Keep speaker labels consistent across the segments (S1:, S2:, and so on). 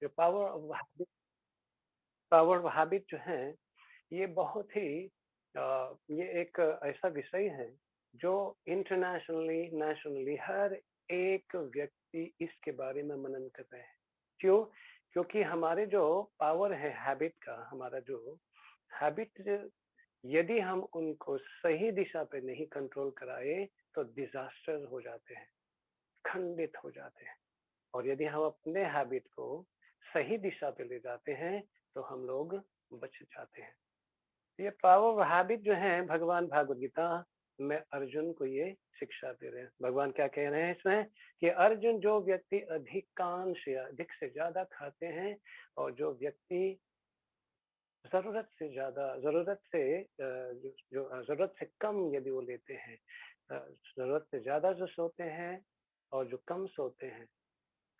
S1: जो power of habit जो है, ये बहुत ही ये एक ऐसा विषय है जो इंटरनेशनली नेशनली हर एक व्यक्ति इसके बारे में मनन कर रहे हैं। क्यों? क्योंकि हमारे जो पावर है हैबिट का, हमारा जो हैबिट, यदि हम उनको सही दिशा पे नहीं कंट्रोल कराए तो डिजास्टर हो जाते हैं, खंडित हो जाते हैं। और यदि हम अपने हैबिट को सही दिशा पे ले जाते हैं तो हम लोग बच जाते हैं। ये पावर ऑफ हैबिट जो है, भगवान भागवत गीता में अर्जुन को ये शिक्षा दे रहे हैं। भगवान क्या कह रहे हैं इसमें कि अर्जुन, जो व्यक्ति अधिकांश या अधिक से ज्यादा खाते हैं और जो व्यक्ति जरूरत से ज्यादा, जरूरत से कम यदि वो लेते हैं, जरूरत से ज्यादा जो सोते हैं और जो कम सोते हैं,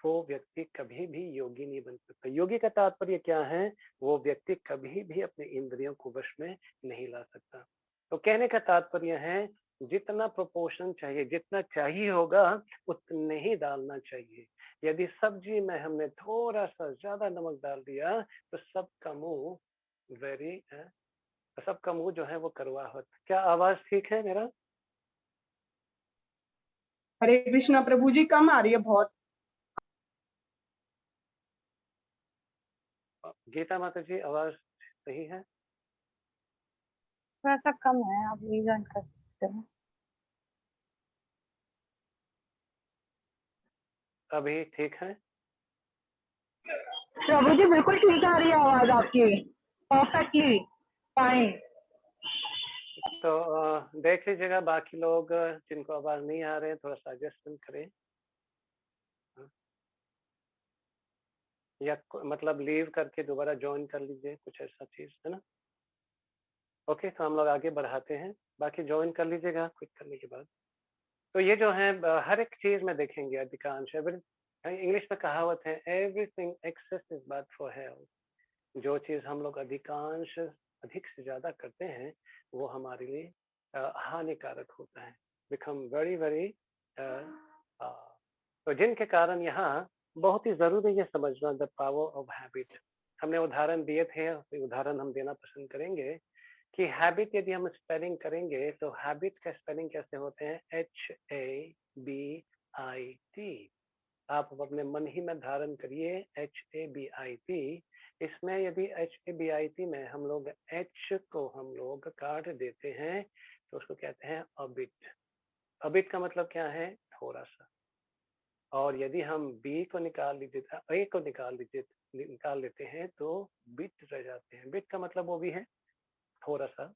S1: वो व्यक्ति कभी भी योगी नहीं बन सकता। योगी का तात्पर्य क्या है? वो व्यक्ति कभी भी अपने इंद्रियों को वश में नहीं ला सकता। तो कहने का तात्पर्य है, जितना प्रोपोर्शन चाहिए, जितना चाहिए होगा उतने ही डालना चाहिए। यदि सब्जी में हमने थोड़ा सा ज्यादा नमक डाल दिया तो सबका मुंह वेरी सबका मुंह जो है वो कड़वा होता। क्या आवाज ठीक है मेरा?
S2: हरे कृष्णा प्रभु जी, कम आ रही है बहुत।
S1: गीता माता जी, आवाज सही है?
S3: थोड़ा सा कम है, आप रीजन कर सकते हो।
S1: अभी ठीक है?
S3: प्रभु जी बिल्कुल ठीक आ रही है आवाज आपकी, परफेक्टली फाइन।
S1: तो देख लीजिएगा, बाकी लोग जिनको आवाज नहीं आ रहे हैं थोड़ा सा एडजस्टमेंट करें, या मतलब लीव करके दोबारा ज्वाइन कर लीजिए, कुछ ऐसा चीज है ना। ओके, तो हम लोग आगे बढ़ाते हैं, बाकी ज्वाइन कर लीजिएगा क्विक करने के बाद। तो ये जो है हर एक चीज में देखेंगे, अधिकांश इंग्लिश में कहावत है, everything excess is bad for health. जो चीज हम लोग अधिकांश, अधिक से ज्यादा करते हैं, वो हमारे लिए हानिकारक होता है, बिकम वेरी वेरी। तो जिनके कारण यहाँ बहुत ही जरूरी है समझना द पावर ऑफ हैबिट। हमने उदाहरण दिए थे, उदाहरण हम देना पसंद करेंगे कि हैबिट यदि हम स्पेलिंग करेंगे तो हैबिट का स्पेलिंग कैसे होते हैं? HABIT। आप अपने मन ही में धारण करिए, HABIT। इसमें यदि HABIT में हम लोग H को हम लोग काट देते हैं तो उसको कहते हैं अबिट। अबिट का मतलब क्या है? थोड़ा सा। और यदि हम B को निकाल लीजिए, A को निकाल लेते हैं तो बिट रह जाते हैं। बिट का मतलब वो भी है थोड़ा सा।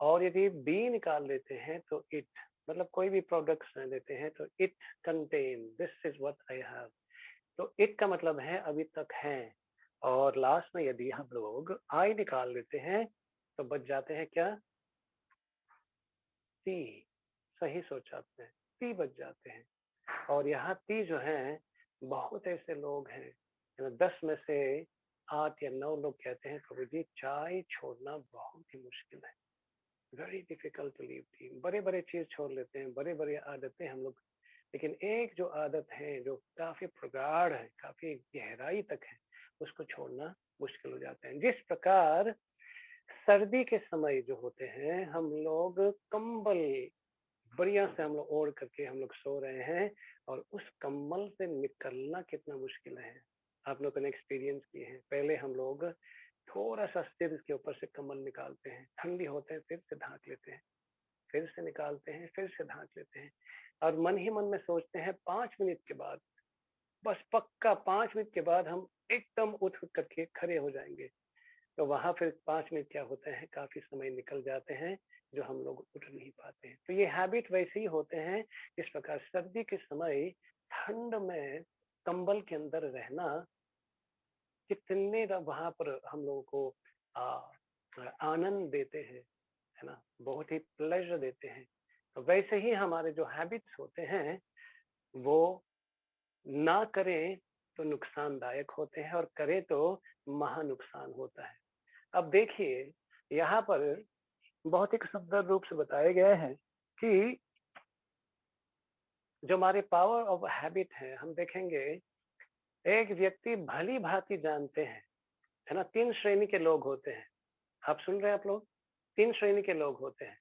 S1: और यदि बी निकाल लेते हैं तो इट, मतलब कोई भी प्रोडक्ट्स लेते हैं तो it contain, this is what I have. तो इट का मतलब है अभी तक है। और लास्ट में यदि हम लोग आई निकाल लेते हैं तो बच जाते हैं क्या? टी। सही सोचा आपने, टी बच जाते हैं। और यहाँ टी जो है, बहुत ऐसे लोग हैं, 10 में से 8 या 9 लोग कहते हैं प्रभु जी चाय छोड़ना बहुत ही मुश्किल है, very difficult to leave tea. बड़े बड़े चीज छोड़ लेते हैं, बड़े बड़े आदतें हम लोग, लेकिन एक जो आदत है जो काफी प्रगाढ़ है, काफी गहराई तक है, उसको छोड़ना मुश्किल हो जाता है। जिस प्रकार सर्दी के समय जो होते हैं, हम लोग कंबल बढ़िया से हम लोग ओढ़ करके हम लोग सो रहे हैं, और उस कंबल से निकलना कितना मुश्किल है, आप लोगों ने एक्सपीरियंस किए हैं। पहले हम लोग थोड़ा सा सिर के ऊपर से कंबल निकालते हैं, ठंडी होते हैं, फिर से ढांक लेते हैं, फिर से निकालते हैं, फिर से ढांक लेते हैं, और मन ही मन में सोचते हैं 5 मिनट के बाद, बस पक्का 5 मिनट के बाद हम एकदम उठ करके खड़े हो जाएंगे। तो वहां फिर 5 मिनट क्या होता है, काफी समय निकल जाते हैं जो हम लोग उठ नहीं पाते हैं। तो ये हैबिट वैसे ही होते हैं। इस प्रकार सर्दी के समय ठंड में कंबल के अंदर रहना कितने वहां पर हम लोगों को आनंद देते हैं, है ना, बहुत ही प्लेजर देते हैं। तो वैसे ही हमारे जो हैबिट्स होते हैं वो ना करें तो नुकसानदायक होते हैं, और करें तो महा नुकसान होता है। अब देखिए, यहाँ पर बहुत ही सुंदर रूप से बताया गया है कि जो हमारे पावर ऑफ हैबिट है, हम देखेंगे एक व्यक्ति भली भांति जानते हैं, है ना। 3 श्रेणी के लोग होते हैं। आप सुन रहे हैं आप लोग? 3 श्रेणी के लोग होते हैं।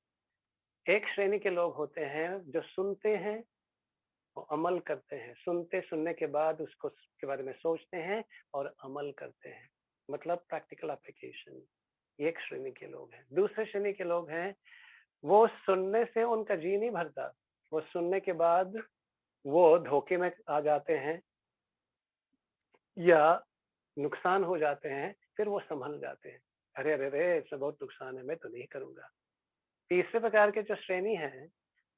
S1: एक श्रेणी के लोग होते हैं जो सुनते हैं, वो अमल करते हैं, सुनने के बाद उसको के बारे में सोचते हैं और अमल करते हैं, मतलब प्रैक्टिकल एप्लीकेशन। एक श्रेणी के लोग हैं। दूसरे श्रेणी के लोग हैं, वो सुनने से उनका जी नहीं भरता, वो सुनने के बाद वो धोखे में आ जाते हैं या नुकसान हो जाते हैं, फिर वो संभल जाते हैं, अरे अरे अरे इसमें बहुत नुकसान है, मैं तो नहीं करूंगा। तीसरे प्रकार के जो श्रेणी है,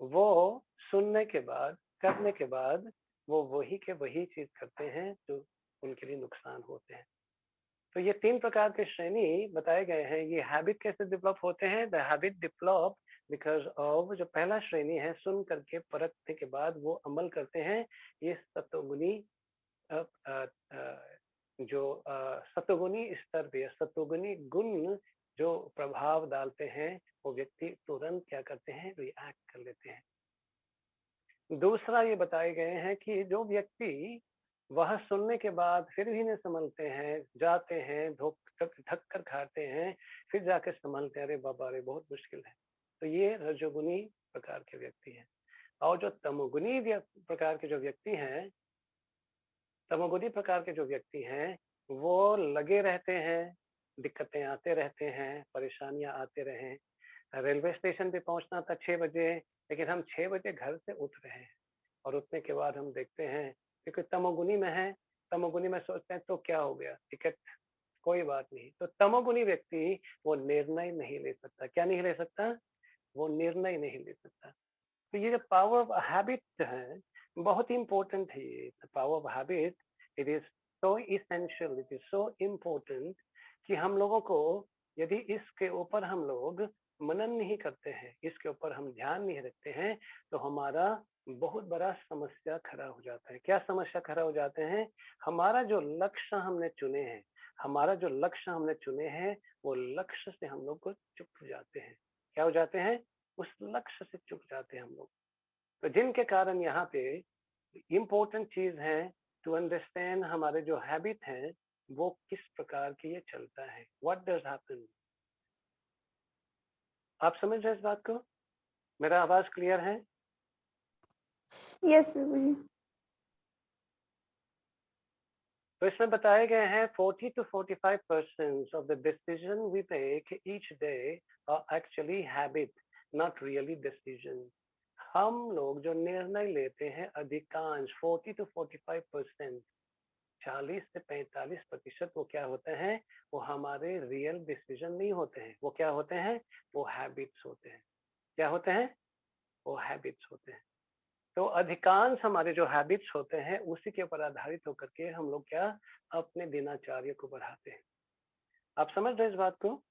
S1: वो सुनने के बाद, करने के बाद वो वही के वही चीज करते हैं जो उनके लिए नुकसान होते हैं। तो ये 3 प्रकार के श्रेणी बताए गए हैं। ये हैबिट कैसे डेवलप होते हैं? The habit develop because of जो पहला श्रेणी है, सुन करके परखने के बाद वो अमल करते हैं। ये सतोगुनी जो सतोगुनी स्तर पे, सतोगुनी गुण जो प्रभाव डालते हैं, वो व्यक्ति तुरंत क्या करते हैं? रिएक्ट कर लेते हैं। दूसरा ये बताए गए हैं कि जो व्यक्ति वह सुनने के बाद फिर भी नहीं संभलते हैं, जाते हैं, थक कर खाते हैं, फिर जाकर संभलते हैं, अरे बाबा रे बहुत मुश्किल है, तो ये रजोगुनी प्रकार के व्यक्ति हैं। और जो तमोगुनी प्रकार के जो व्यक्ति हैं, तमोगुनी प्रकार के जो व्यक्ति हैं, वो लगे रहते हैं, दिक्कतें आते रहते हैं, परेशानियां आते रहें। रेलवे स्टेशन पे पहुंचना था 6 बजे, लेकिन हम 6 बजे घर से उठ रहे हैं और उठने के बाद हम देखते हैं, क्योंकि तमोगुनी में है, तमोगुनी में सोचते हैं तो क्या हो गया, टिकट कोई बात नहीं। तो तमोगुनी व्यक्ति वो निर्णय नहीं ले सकता। क्या नहीं ले सकता? वो निर्णय नहीं ले सकता। तो ये जो पावर ऑफ हैबिट है, बहुत ही इंपॉर्टेंट है। ये power of habit, it is so essential, it is so important कि हम लोगों को, यदि इसके ऊपर हम लोग मनन नहीं करते हैं, इसके ऊपर हम ध्यान नहीं रखते हैं, तो हमारा बहुत बड़ा समस्या खड़ा हो जाता है। क्या समस्या खड़ा हो जाते हैं? हमारा जो लक्ष्य हमने चुने हैं, हमारा जो लक्ष्य हमने चुने हैं, वो लक्ष्य से हम लोग को चुक जाते हैं। क्या हो जाते हैं? उस लक्ष्य से चुक जाते हैं हम लोग। तो जिनके कारण यहाँ पे इम्पोर्टेंट चीज है टू अंडरस्टैंड हमारे जो हैबिट हैं, वो किस प्रकार के ये चलता है, व्हाट डज हैपन। आप समझ रहे हैं इस बात को? मेरा आवाज क्लियर है?
S4: यस प्रभु जी।
S1: तो इसमें बताए गए हैं 40 to 45% of the decision we make each day are actually habit, not really decision. हम लोग जो निर्णय लेते हैं, अधिकांश 40 to 45%, 40 से 45%, वो क्या होते हैं? वो हमारे रियल डिसीजन नहीं होते हैं। वो क्या होते हैं? वो हैबिट्स होते हैं। क्या होते हैं? वो हैबिट्स होते हैं। तो अधिकांश हमारे जो हैबिट्स होते हैं, उसी के ऊपर आधारित होकर के हम लोग क्या अपने दिनचर्या को बढ़ाते हैं। आप समझ रहे हैं इस बात को?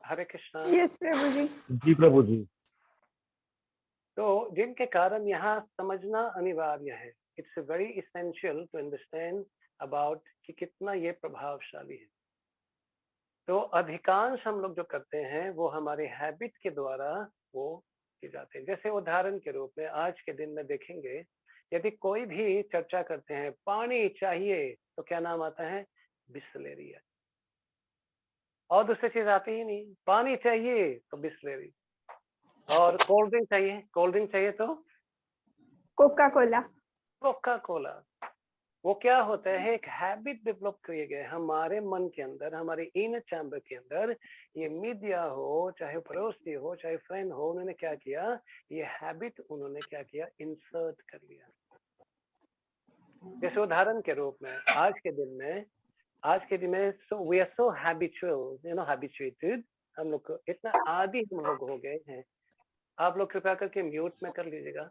S1: हरे कृष्णा।
S4: यस प्रभु जी।
S5: जी प्रभु जी।
S1: तो जिनके कारण यहाँ समझना अनिवार्य है, it's very essential to understand about कि कितना ये प्रभावशाली है। तो अधिकांश हम लोग जो करते हैं, वो हमारे हैबिट के द्वारा वो की जाते हैं। जैसे उदाहरण के रूप में आज के दिन में देखेंगे, यदि कोई भी चर्चा करते हैं पानी चाहिए, तो क्या नाम आता है? बिस्लेरी। और दूसरी चीज आती ही नहीं। पानी चाहिए तो बिस्लेरी, और कोल्ड ड्रिंक चाहिए, कोल्ड ड्रिंक चाहिए तो
S4: कोका कोला।
S1: Coca Cola. वो क्या होता है? एक हैबिट डेवलप किए गए हमारे मन के अंदर, हमारे इनर चैम्बर के अंदर। ये मीडिया हो, चाहे पड़ोसी हो, चाहे फ्रेंड हो, उन्होंने क्या किया? ये हैबिट उन्होंने क्या किया? इंसर्ट कर लिया। जैसे उदाहरण के रूप में आज के दिन में we are so habitual, you know, habituated. हम लोग को इतना आदी हम लोग हो गए हैं। आप लोग कृपया करके म्यूट में कर लीजिएगा,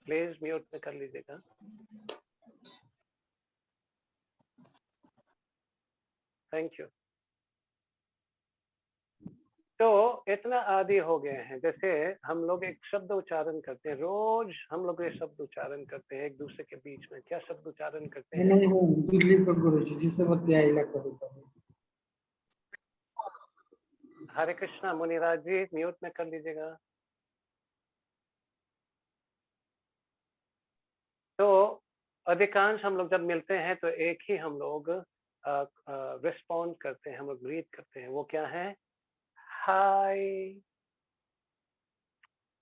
S1: प्लीज म्यूट में कर लीजिएगा। Thank you. तो इतना आदी हो गए हैं, जैसे हम लोग एक शब्द उच्चारण करते हैं, रोज हम लोग ये शब्द उच्चारण करते हैं एक दूसरे के बीच में। क्या शब्द उच्चारण करते हैं?
S6: दिल्ली का गुरुजी जी से बतियाइला करो।
S1: हरे कृष्णा। मुनिराज जी म्यूट में कर लीजिएगा। तो अधिकांश हम लोग जब मिलते हैं तो एक ही हम लोग रिस्पॉन्ड करते हैं, हम लोग ग्रीट करते हैं, वो क्या है? हाय।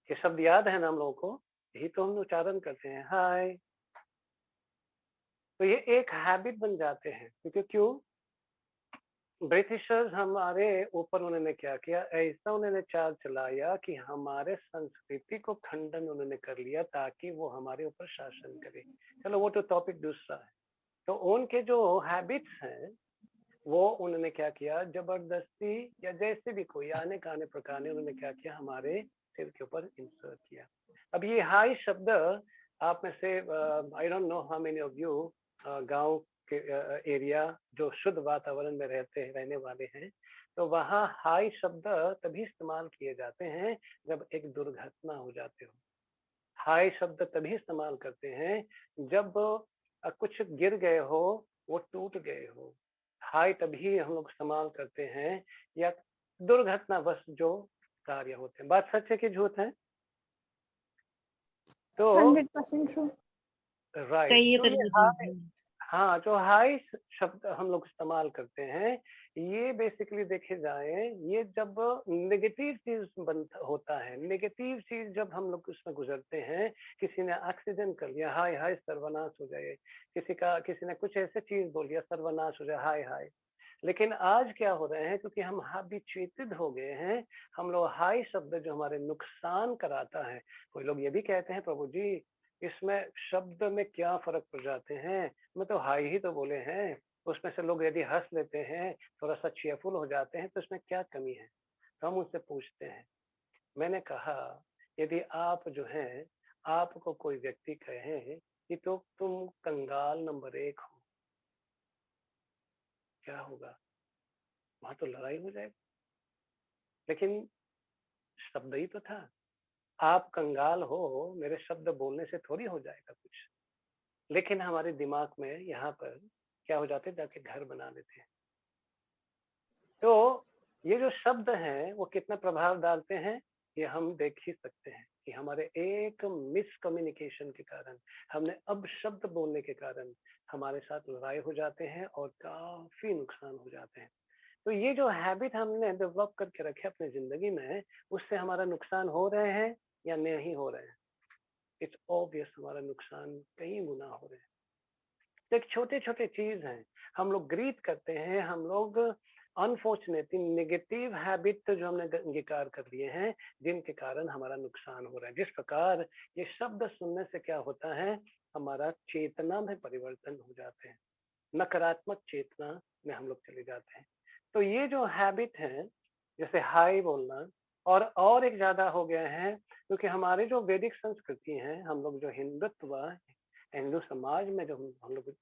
S1: ये शब्द याद है ना हम लोगों को? यही तो हम उच्चारण करते हैं, हाय। तो ये एक हैबिट बन जाते हैं, क्योंकि क्यों? ब्रिटिशर्स हमारे ऊपर उन्होंने क्या किया, ऐसा उन्होंने चाल चलाया कि हमारे संस्कृति को खंडन उन्होंने कर लिया ताकि वो हमारे ऊपर शासन करे। चलो वो तो टॉपिक दूसरा है। तो उनके जो हैबिट्स हैं वो उन्होंने क्या किया, जबरदस्ती या जैसे भी कोई आने काने प्रकार ने उन्होंने क्या किया, हमारे सिर के ऊपर इंसर्ट किया। अब ये हाई शब्द आप में से I don't know how many of you गांव के एरिया जो शुद्ध वातावरण में रहने वाले हैं, तो वहाँ हाई शब्द तभी इस्तेमाल किए जाते हैं जब एक दुर्घटना हो जाती हो। हाई शब्द तभी इस्तेमाल करते हैं जब कुछ गिर गए हो, वो टूट गए हो। हाई तभी हम लोग इस्तेमाल करते हैं या दुर्घटनावश जो कार्य होते हैं। बात सच है कि झूठ है? तो
S4: 100% ट्रू।
S1: राइट,
S3: चाहिए
S1: जो
S3: तो
S1: ये हाई, हाँ, जो हाई शब्द हम लोग इस्तेमाल करते हैं, ये बेसिकली देखे जाए, ये जब नेगेटिव चीज होता है, नेगेटिव चीज जब हम लोग उसमें गुजरते हैं, किसी ने एक्सीडेंट कर लिया, हाय हाय सर्वनाश हो जाए, किसी ने कुछ ऐसे चीज बोल दिया, सर्वनाश हो जाए, हाय हाय। लेकिन आज क्या हो रहे हैं, क्योंकि हम हैबिचुएटेड हो गए हैं, हम लोग हाई शब्द जो हमारे नुकसान कराता है, कोई लोग ये भी कहते हैं, प्रभु जी इसमें शब्द में क्या फर्क पड़ जाते हैं, मैं तो हाई ही तो बोले हैं, उसमें से लोग यदि हंस लेते हैं, थोड़ा सा चेयरफुल हो जाते हैं, तो इसमें क्या कमी है? तो हम उनसे पूछते हैं। मैंने कहा यदि आप जो है, आपको कोई व्यक्ति कहे कि तो तुम कंगाल नंबर 1 हो, क्या होगा? वहां तो लड़ाई हो जाएगी। लेकिन शब्द ही तो था, आप कंगाल हो, मेरे शब्द बोलने से थोड़ी हो जाएगा कुछ। लेकिन हमारे दिमाग में यहाँ पर क्या हो जाते हैं, जाके घर बना लेते हैं। तो ये जो शब्द हैं वो कितना प्रभाव डालते हैं, ये हम देख ही सकते हैं कि हमारे एक मिसकम्युनिकेशन के कारण, हमने अब शब्द बोलने के कारण हमारे साथ लड़ाई हो जाते हैं और काफी नुकसान हो जाते हैं। तो ये जो हैबिट हमने डेवलप करके रखे अपने जिंदगी में, उससे हमारा नुकसान हो रहे हैं या नहीं हो रहे हैं? इट्स ऑब्वियस हमारा नुकसान कई गुना हो रहे हैं। एक छोटे छोटे चीज हैं, हम लोग ग्रीट करते हैं, हम लोग अनफॉर्चुनेटली नेगेटिव हैबिट जो हमने अंगीकार कर लिए हैं, जिनके कारण हमारा नुकसान हो रहा है। जिस प्रकार ये शब्द सुनने से क्या होता है, हमारा चेतना में परिवर्तन हो जाते हैं, नकारात्मक चेतना में हम लोग चले जाते हैं। तो ये जो हैबिट है, जैसे हाई बोलना, और एक ज्यादा हो गया है, क्योंकि हमारे जो वैदिक संस्कृति है, हम लोग जो हिंदू समाज में जो हम लोग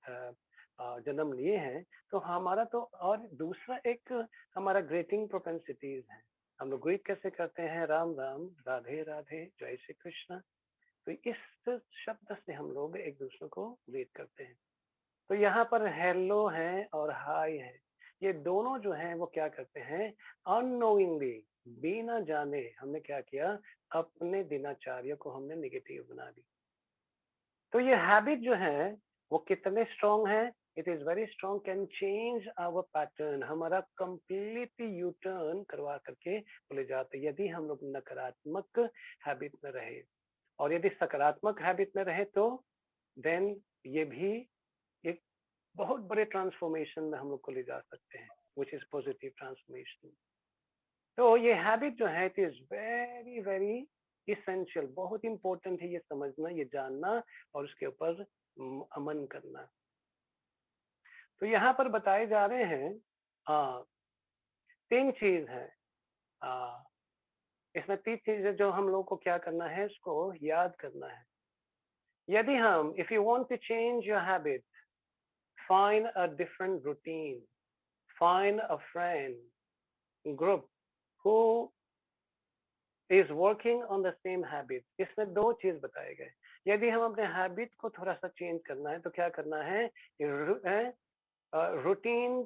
S1: जन्म लिए हैं, तो हमारा तो और दूसरा एक हमारा ग्रीटिंग प्रोपेंसिटीज है। हम लोग ग्रीट कैसे करते हैं, राम राम, राधे राधे, जय श्री कृष्ण। तो इस शब्द से हम लोग एक दूसरे को ग्रीट करते हैं। तो यहाँ पर हेलो है और हाय है, ये दोनों जो हैं वो क्या करते हैं, अननोइंगली, बिना जाने हमने क्या किया, अपने दिनाचार्य को हमने नेगेटिव बना दी। तो ये हैबिट जो है वो कितने स्ट्रॉन्ग है, it is very strong, can change our pattern, हमारा कंप्लीटली यू टर्न करवा करके ले जाते, यदि हम लोग नकारात्मक हैबिट में रहे। और यदि सकारात्मक हैबिट में रहे तो देन ये भी एक बहुत बड़े ट्रांसफॉर्मेशन में हम लोग को ले जा सकते हैं, विच इज पॉजिटिव ट्रांसफॉर्मेशन। तो ये हैबिट जो है, it is very very essential, बहुत इंपॉर्टेंट है ये समझना, ये जानना और उसके ऊपर अमन करना। तो यहाँ पर बताए जा रहे हैं 3 चीज है, इसमें 3 चीजें जो हम लोग को क्या करना है, इसको याद करना है। यदि हम, if you want to change your habit, find a different routine, find a friend group who is working on the same habit। इसमें 2 चीज बताए गए। यदि हम अपने हैबिट को थोड़ा सा चेंज करना है तो क्या करना है, रूटीन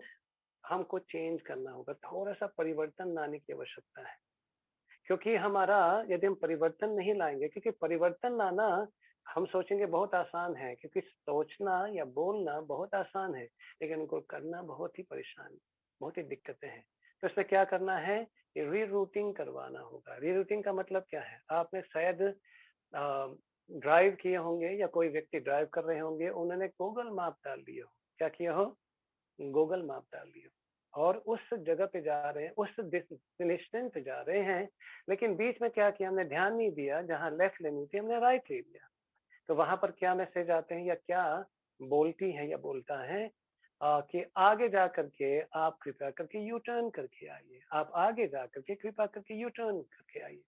S1: हमको चेंज करना होगा, थोड़ा सा परिवर्तन लाने की आवश्यकता है। क्योंकि हमारा, यदि हम परिवर्तन नहीं लाएंगे, क्योंकि परिवर्तन लाना हम सोचेंगे बहुत आसान है, क्योंकि सोचना या बोलना बहुत आसान है, लेकिन उनको करना बहुत ही परेशान, बहुत ही दिक्कतें हैं। तो इसमें क्या करना है, ये रीरूटिंग करवाना होगा। रीरूटिंग का मतलब क्या है, आपने शायद ड्राइव किए होंगे या कोई व्यक्ति ड्राइव कर रहे होंगे, उन्होंने गूगल मैप डाल दिया हो। क्या किया हो, गूगल मैप डाल दिया और उस जगह पे जा रहे हैं, उस डेस्टिनेशन पे जा रहे हैं, लेकिन बीच में क्या किया, हमने ध्यान नहीं दिया, जहाँ लेफ्ट लेनी थी हमने राइट ले लिया। तो वहां पर क्या मैसेज आते हैं या क्या बोलती है या बोलता है कि आगे जा करके आप कृपया करके यू टर्न करके आइए, आप आगे जा करके कृपया करके यू टर्न करके आइए।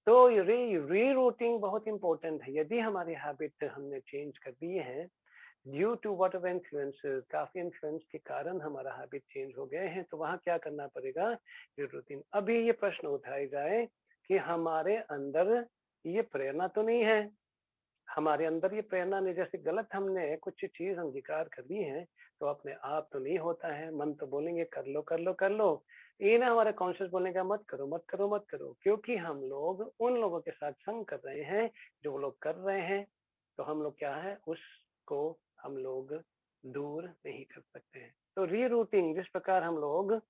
S1: तो री रूटिंग बहुत इंपॉर्टेंट है। यदि हमारी हैबिट हमने चेंज कर दिए हैं due to whatever influences, काफी इन्फ्लुएंस के कारण हमारा हैबिट चेंज हो गए हैं, तो वहाँ क्या करना पड़ेगा, री रूटीन। अभी ये प्रश्न उठाए जाए कि हमारे अंदर ये प्रेरणा तो नहीं है, हमारे अंदर ये प्रेरणा नहीं, जैसे गलत हमने कुछ चीज अंगीकार कर ली है तो अपने आप तो नहीं होता है, मन तो बोलेंगे कर लो कर लो कर लो, ये ना हमारे कॉन्शियस बोलेगा मत करो मत करो मत करो, क्योंकि हम लोग उन लोगों के साथ संग कर रहे हैं जो वो लोग कर रहे हैं। तो हम लोग क्या है, उसको हम लोग दूर नहीं कर सकते हैं। तो रीरूटिंग, जिस प्रकार हम लोग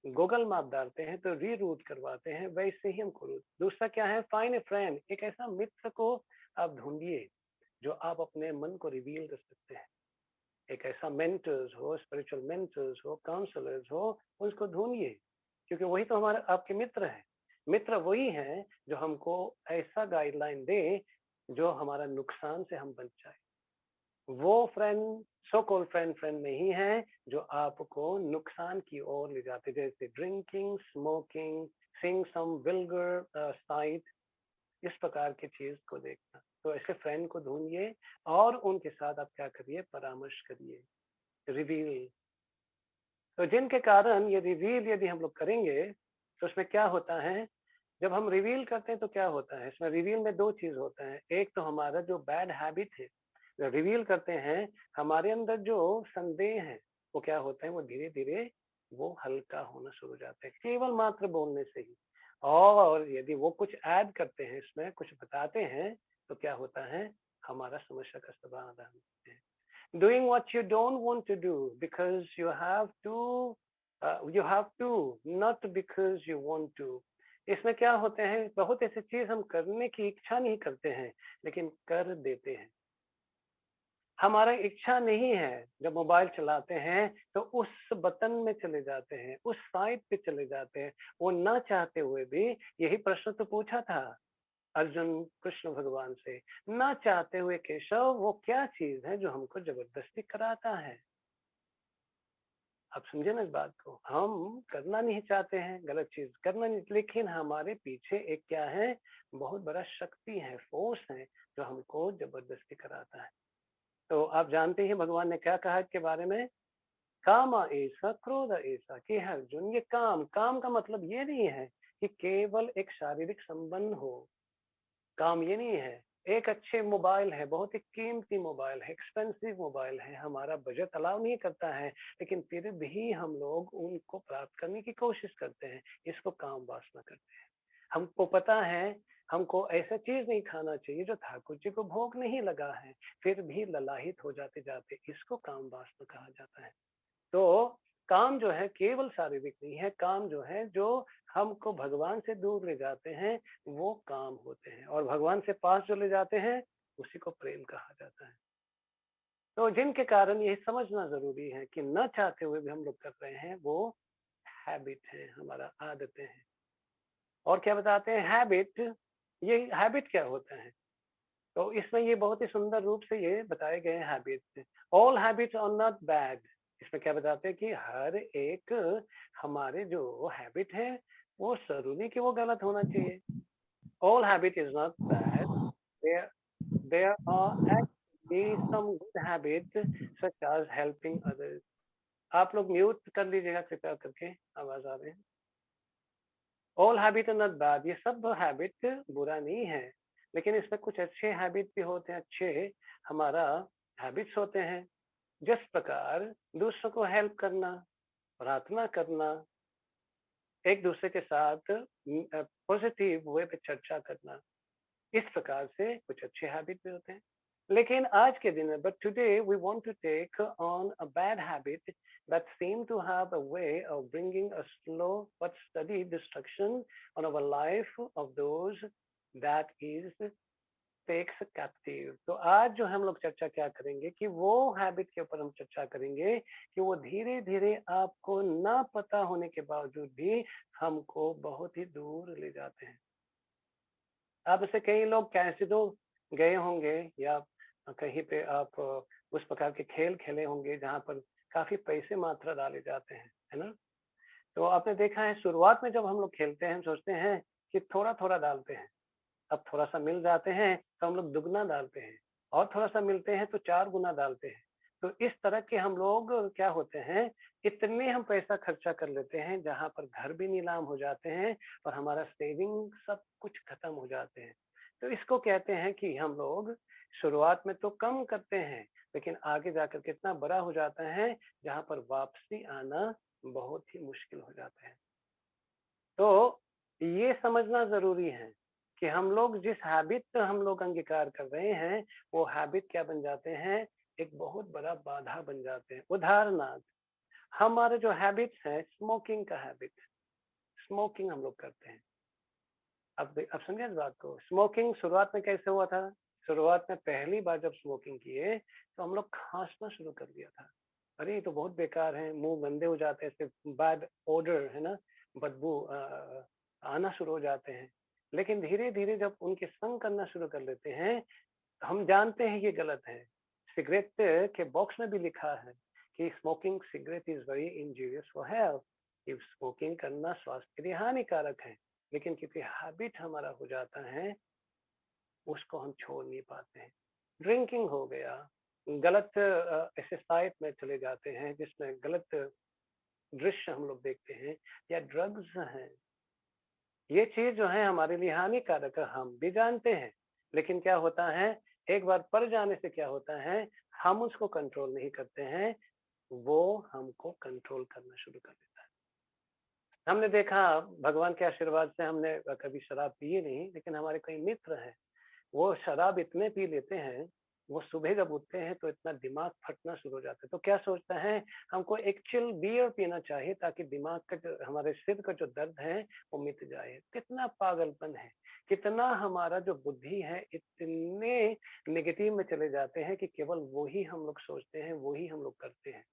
S1: गूगल मैप डालते हैं तो रीरूट करवाते हैं, वैसे ही हमको दूसरा क्या है, फाइंड ए फ्रेंड, एक ऐसा मित्र को आप ढूंढिए जो आप अपने मन को रिवील कर सकते हैं। एक ऐसा मेंटर्स हो, स्पिरिचुअल मेंटर्स हो, काउंसलर्स हो, उसको ढूंढिए, क्योंकि वही तो हमारे आपके मित्र हैं। मित्र वही हैं जो हमको ऐसा गाइडलाइन दे जो हमारा नुकसान से हम बच जाए। वो फ्रेंड सो कॉल्ड फ्रेंड नहीं है जो आपको नुकसान की ओर ले जाते, जैसे drinking, smoking, seeing some vulgar site, इस प्रकार की चीज को देखना। तो ऐसे फ्रेंड को ढूंढिए और उनके साथ आप क्या करिए, परामर्श करिए, रिवील। तो जिनके कारण ये रिवील यदि हम लोग करेंगे तो उसमें क्या होता है, जब हम रिवील करते हैं तो क्या होता है, इसमें रिवील में दो चीज होता है। एक तो हमारा जो बैड हैबिट है, रिवील करते हैं, हमारे अंदर जो संदेह है वो क्या होता है, वो धीरे धीरे वो हल्का होना शुरू हो जाता है, केवल मात्र बोलने से ही। और यदि वो कुछ ऐड करते हैं, इसमें कुछ बताते हैं, तो क्या होता है, हमारा समस्या का समाधान होता है। Doing what you don't want to do because you have to, not because you want to. इसमें क्या होते हैं, बहुत ऐसी चीज हम करने की इच्छा नहीं करते हैं लेकिन कर देते हैं। हमारा इच्छा नहीं है, जब मोबाइल चलाते हैं तो उस बटन में चले जाते हैं, उस साइट पे चले जाते हैं, वो ना चाहते हुए भी। यही प्रश्न तो पूछा था अर्जुन कृष्ण भगवान से, ना चाहते हुए केशव वो क्या चीज है जो हमको जबरदस्ती कराता है। आप समझे ना इस बात को, हम करना नहीं चाहते हैं, गलत चीज करना नहीं, लेकिन हमारे पीछे एक क्या है, बहुत बड़ा शक्ति है, फोर्स है जो हमको जबरदस्ती कराता है। तो आप जानते हैं भगवान ने क्या कहा इसके बारे में, काम ऐसा क्रोध ऐसा, कि है अर्जुन ये काम, काम का मतलब ये नहीं है कि केवल एक शारीरिक संबंध हो, काम ये नहीं है। एक अच्छे मोबाइल है, बहुत ही कीमती मोबाइल है, एक्सपेंसिव मोबाइल है, हमारा बजट अलाउ नहीं करता है, लेकिन फिर भी हम लोग उनको प्राप्त करने की कोशिश करते हैं, इसको काम वासना कहते हैं। हमको पता है हमको ऐसा चीज नहीं खाना चाहिए जो ठाकुर जी को भोग नहीं लगा है, फिर भी ललाहित हो जाते जाते, इसको काम वासना कहा जाता है। तो काम जो है केवल शारीरिक नहीं है, काम जो है जो हमको भगवान से दूर ले जाते हैं वो काम होते हैं, और भगवान से पास जो ले जाते हैं उसी को प्रेम कहा जाता है। तो जिनके कारण ये समझना जरूरी है कि न चाहते हुए भी हम लोग कर रहे हैं, वो हैबिट है, हमारा आदतें हैं। और क्या बताते हैं हैबिट, ये हैबिट क्या होता है, तो इसमें ये बहुत ही सुंदर रूप से ये बताए गए हैं habit. All habits are not bad, इसमें क्या बताते हैं कि हर एक हमारे जो हैबिट है वो जरूरी कि वो गलत होना चाहिए। All habit is not bad, there are actually some good habit such as helping others. आप लोग म्यूट कर लीजिएगा कृपया करके, आवाज आ रही है। All habit are not bad, ये सब हैबिट बुरा नहीं है, लेकिन इसमें कुछ अच्छे हैबिट भी होते हैं, अच्छे हमारा हैबिट्स होते हैं, जिस प्रकार दूसरों को हेल्प करना, प्रार्थना करना, एक दूसरे के साथ पॉजिटिव वे पे चर्चा करना, इस प्रकार से कुछ अच्छे हैबिट भी होते हैं। लेकिन आज के दिन में, but today we want to take on a bad habit that seem to have a way of bringing a slow but steady destruction on our life of those that is takes captive. तो आज जो हम लोग चर्चा क्या करेंगे कि वो हैबिट के ऊपर हम चर्चा करेंगे कि वो धीरे धीरे आपको ना पता होने के बावजूद भी हमको बहुत ही दूर ले जाते हैं। आप में से कई लोग कैसीनो गए होंगे या कहीं पे आप उस प्रकार के खेल खेले होंगे जहां पर काफी पैसे मात्रा डाले जाते हैं, है ना। तो आपने देखा है शुरुआत में जब हम लोग खेलते हैं हम सोचते हैं कि थोड़ा थोड़ा डालते हैं, अब थोड़ा सा मिल जाते हैं तो हम लोग दुगना डालते हैं, और थोड़ा सा मिलते हैं तो 4 गुना डालते हैं। तो इस तरह के हम लोग क्या होते हैं, इतने हम पैसा खर्चा कर लेते हैं जहां पर घर भी नीलाम हो जाते हैं और हमारा सेविंग सब कुछ खत्म हो जाते हैं। तो इसको कहते हैं कि हम लोग शुरुआत में तो कम करते हैं लेकिन आगे जाकर कितना बड़ा हो जाता है जहां पर वापसी आना बहुत ही मुश्किल हो जाता है। तो ये समझना जरूरी है कि हम लोग जिस हैबिट हम लोग अंगीकार कर रहे हैं वो हैबिट क्या बन जाते हैं, एक बहुत बड़ा बाधा बन जाते हैं। उदाहरणार्थ हमारे जो हैबिट्स है, स्मोकिंग का हैबिट, स्मोकिंग हम लोग करते हैं। अब समझे इस बात को। स्मोकिंग शुरुआत में कैसे हुआ था, शुरुआत में पहली बार जब स्मोकिंग किए तो हम लोग खांसना शुरू कर दिया था, अरे ये तो बहुत बेकार है, मुंह गंदे हो जाते हैं, बैड ओडर है ना, बदबू आना शुरू हो जाते हैं। लेकिन धीरे धीरे जब उनके संग करना शुरू कर लेते हैं, हम जानते हैं ये गलत है। सिगरेट के बॉक्स में भी लिखा है कि smoking cigarette is very injurious for health, कि स्मोकिंग करना स्वास्थ्य के लिए हानिकारक है। लेकिन क्योंकि हैबिट हमारा हो जाता है उसको हम छोड़ नहीं पाते हैं। ड्रिंकिंग हो गया, गलत ऐसे साइट में चले जाते हैं जिसमें गलत दृश्य हम लोग देखते हैं, या ड्रग्स हैं। ये चीज जो है हमारे लिए हानिकारक है, हम भी जानते हैं। लेकिन क्या होता है, एक बार पड़ जाने से क्या होता है, हम उसको कंट्रोल नहीं करते हैं, वो हमको कंट्रोल करना शुरू कर देता है। हमने देखा भगवान के आशीर्वाद से हमने कभी शराब पिए नहीं, लेकिन हमारे कई मित्र हैं वो शराब इतने पी लेते हैं, वो सुबह जब उठते हैं तो इतना दिमाग फटना शुरू हो जाता है। तो क्या सोचता है, हमको एक चिल बियर पीना चाहिए ताकि दिमाग का जो हमारे सिर का जो दर्द है वो मिट जाए। कितना पागलपन है, कितना हमारा जो बुद्धि है इतने नेगेटिव में चले जाते हैं कि केवल वही हम लोग सोचते हैं, वही हम लोग करते हैं।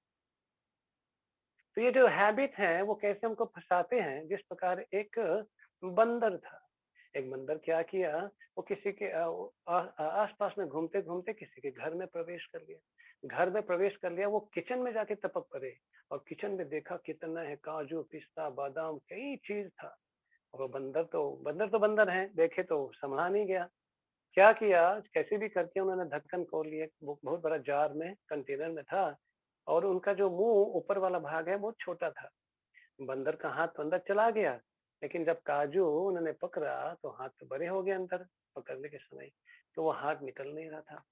S1: तो ये जो हैबिट है वो कैसे हमको फंसाते हैं, जिस प्रकार एक बंदर था। एक बंदर क्या किया, वो किसी के आसपास में घूमते घूमते किसी के घर में प्रवेश कर लिया। घर में प्रवेश कर लिया, वो किचन में जाके टपक पड़े और किचन में देखा कितना है, काजू पिस्ता बादाम कई चीज था। और वो बंदर है, देखे तो संभला नहीं गया। क्या किया, कैसे भी करके उन्होंने ढक्कन खोल लिया, वो बहुत बड़ा जार में कंटेनर में था और उनका जो मुंह ऊपर वाला भाग है बहुत छोटा था। बंदर का हाथ तो अंदर चला गया, लेकिन जब काजू उन्होंने पकड़ा तो हाथ तो बड़े हो गए अंदर पकड़ने के समय, तो वो हाथ निकल नहीं रहा था।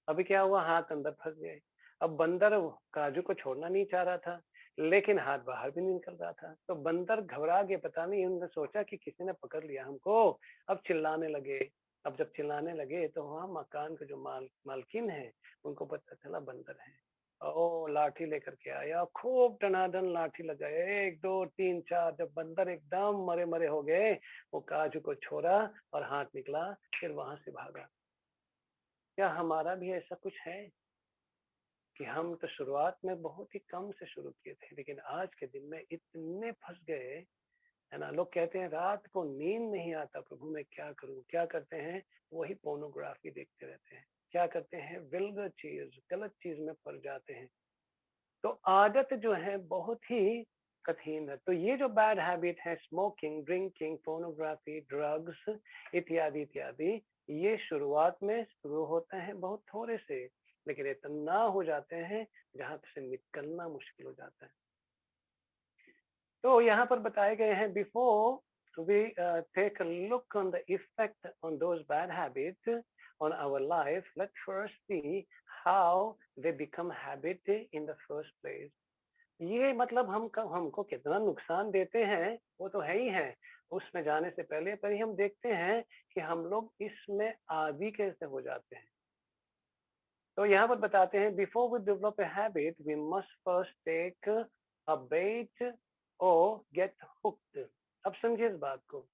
S1: अभी क्या हुआ, हाथ अंदर फंस गए। अब बंदर काजू को छोड़ना नहीं चाह रहा था, लेकिन हाथ बाहर भी नहीं निकल रहा था। तो बंदर घबरा गए, पता नहीं उन्होंने सोचा कि किसी ने पकड़ लिया हमको। अब चिल्लाने लगे। अब जब चिल्लाने लगे तो वहाँ मकान के जो मालकिन है उनको पता चला बंदर है। ओ लाठी लेकर के आया, खूब टनाटन लाठी लगाए, 1 2 3 4। जब बंदर एकदम मरे मरे हो गए, वो काजू को छोड़ा और हाथ निकला, फिर वहां से भागा। क्या हमारा भी ऐसा कुछ है कि हम तो शुरुआत में बहुत ही कम से शुरू किए थे, लेकिन आज के दिन में इतने फंस गए, है ना। लोग कहते हैं रात को नींद नहीं आता, प्रभु मैं क्या करूं। क्या करते हैं, वही पोर्नोग्राफी देखते रहते हैं। क्या करते हैं, विल्गर चीज, गलत चीज में पड़ जाते हैं। तो आदत जो है बहुत ही कठिन है। तो ये जो बैड हैबिट है, स्मोकिंग, ड्रिंकिंग, पोर्नोग्राफी, ड्रग्स इत्यादि इत्यादि, ये शुरुआत में शुरू होता है बहुत थोड़े से, लेकिन इतना हो जाते हैं जहां से निकलना मुश्किल हो जाता है। तो यहाँ पर बताए गए हैं, before we take a look on the effect on those bad habits on our life, let's first see how they become habit in the first place. ये मतलब हमको कितना नुकसान देते हैं वो तो है ही है। उसमें जाने से पहले पर ही हम देखते हैं कि हम लोग इसमें आदी कैसे हो जाते हैं। तो यहाँ पर बताते हैं before we develop a habit we must first take a bait और गेट हुक्ड। अब समझिए इस बात को।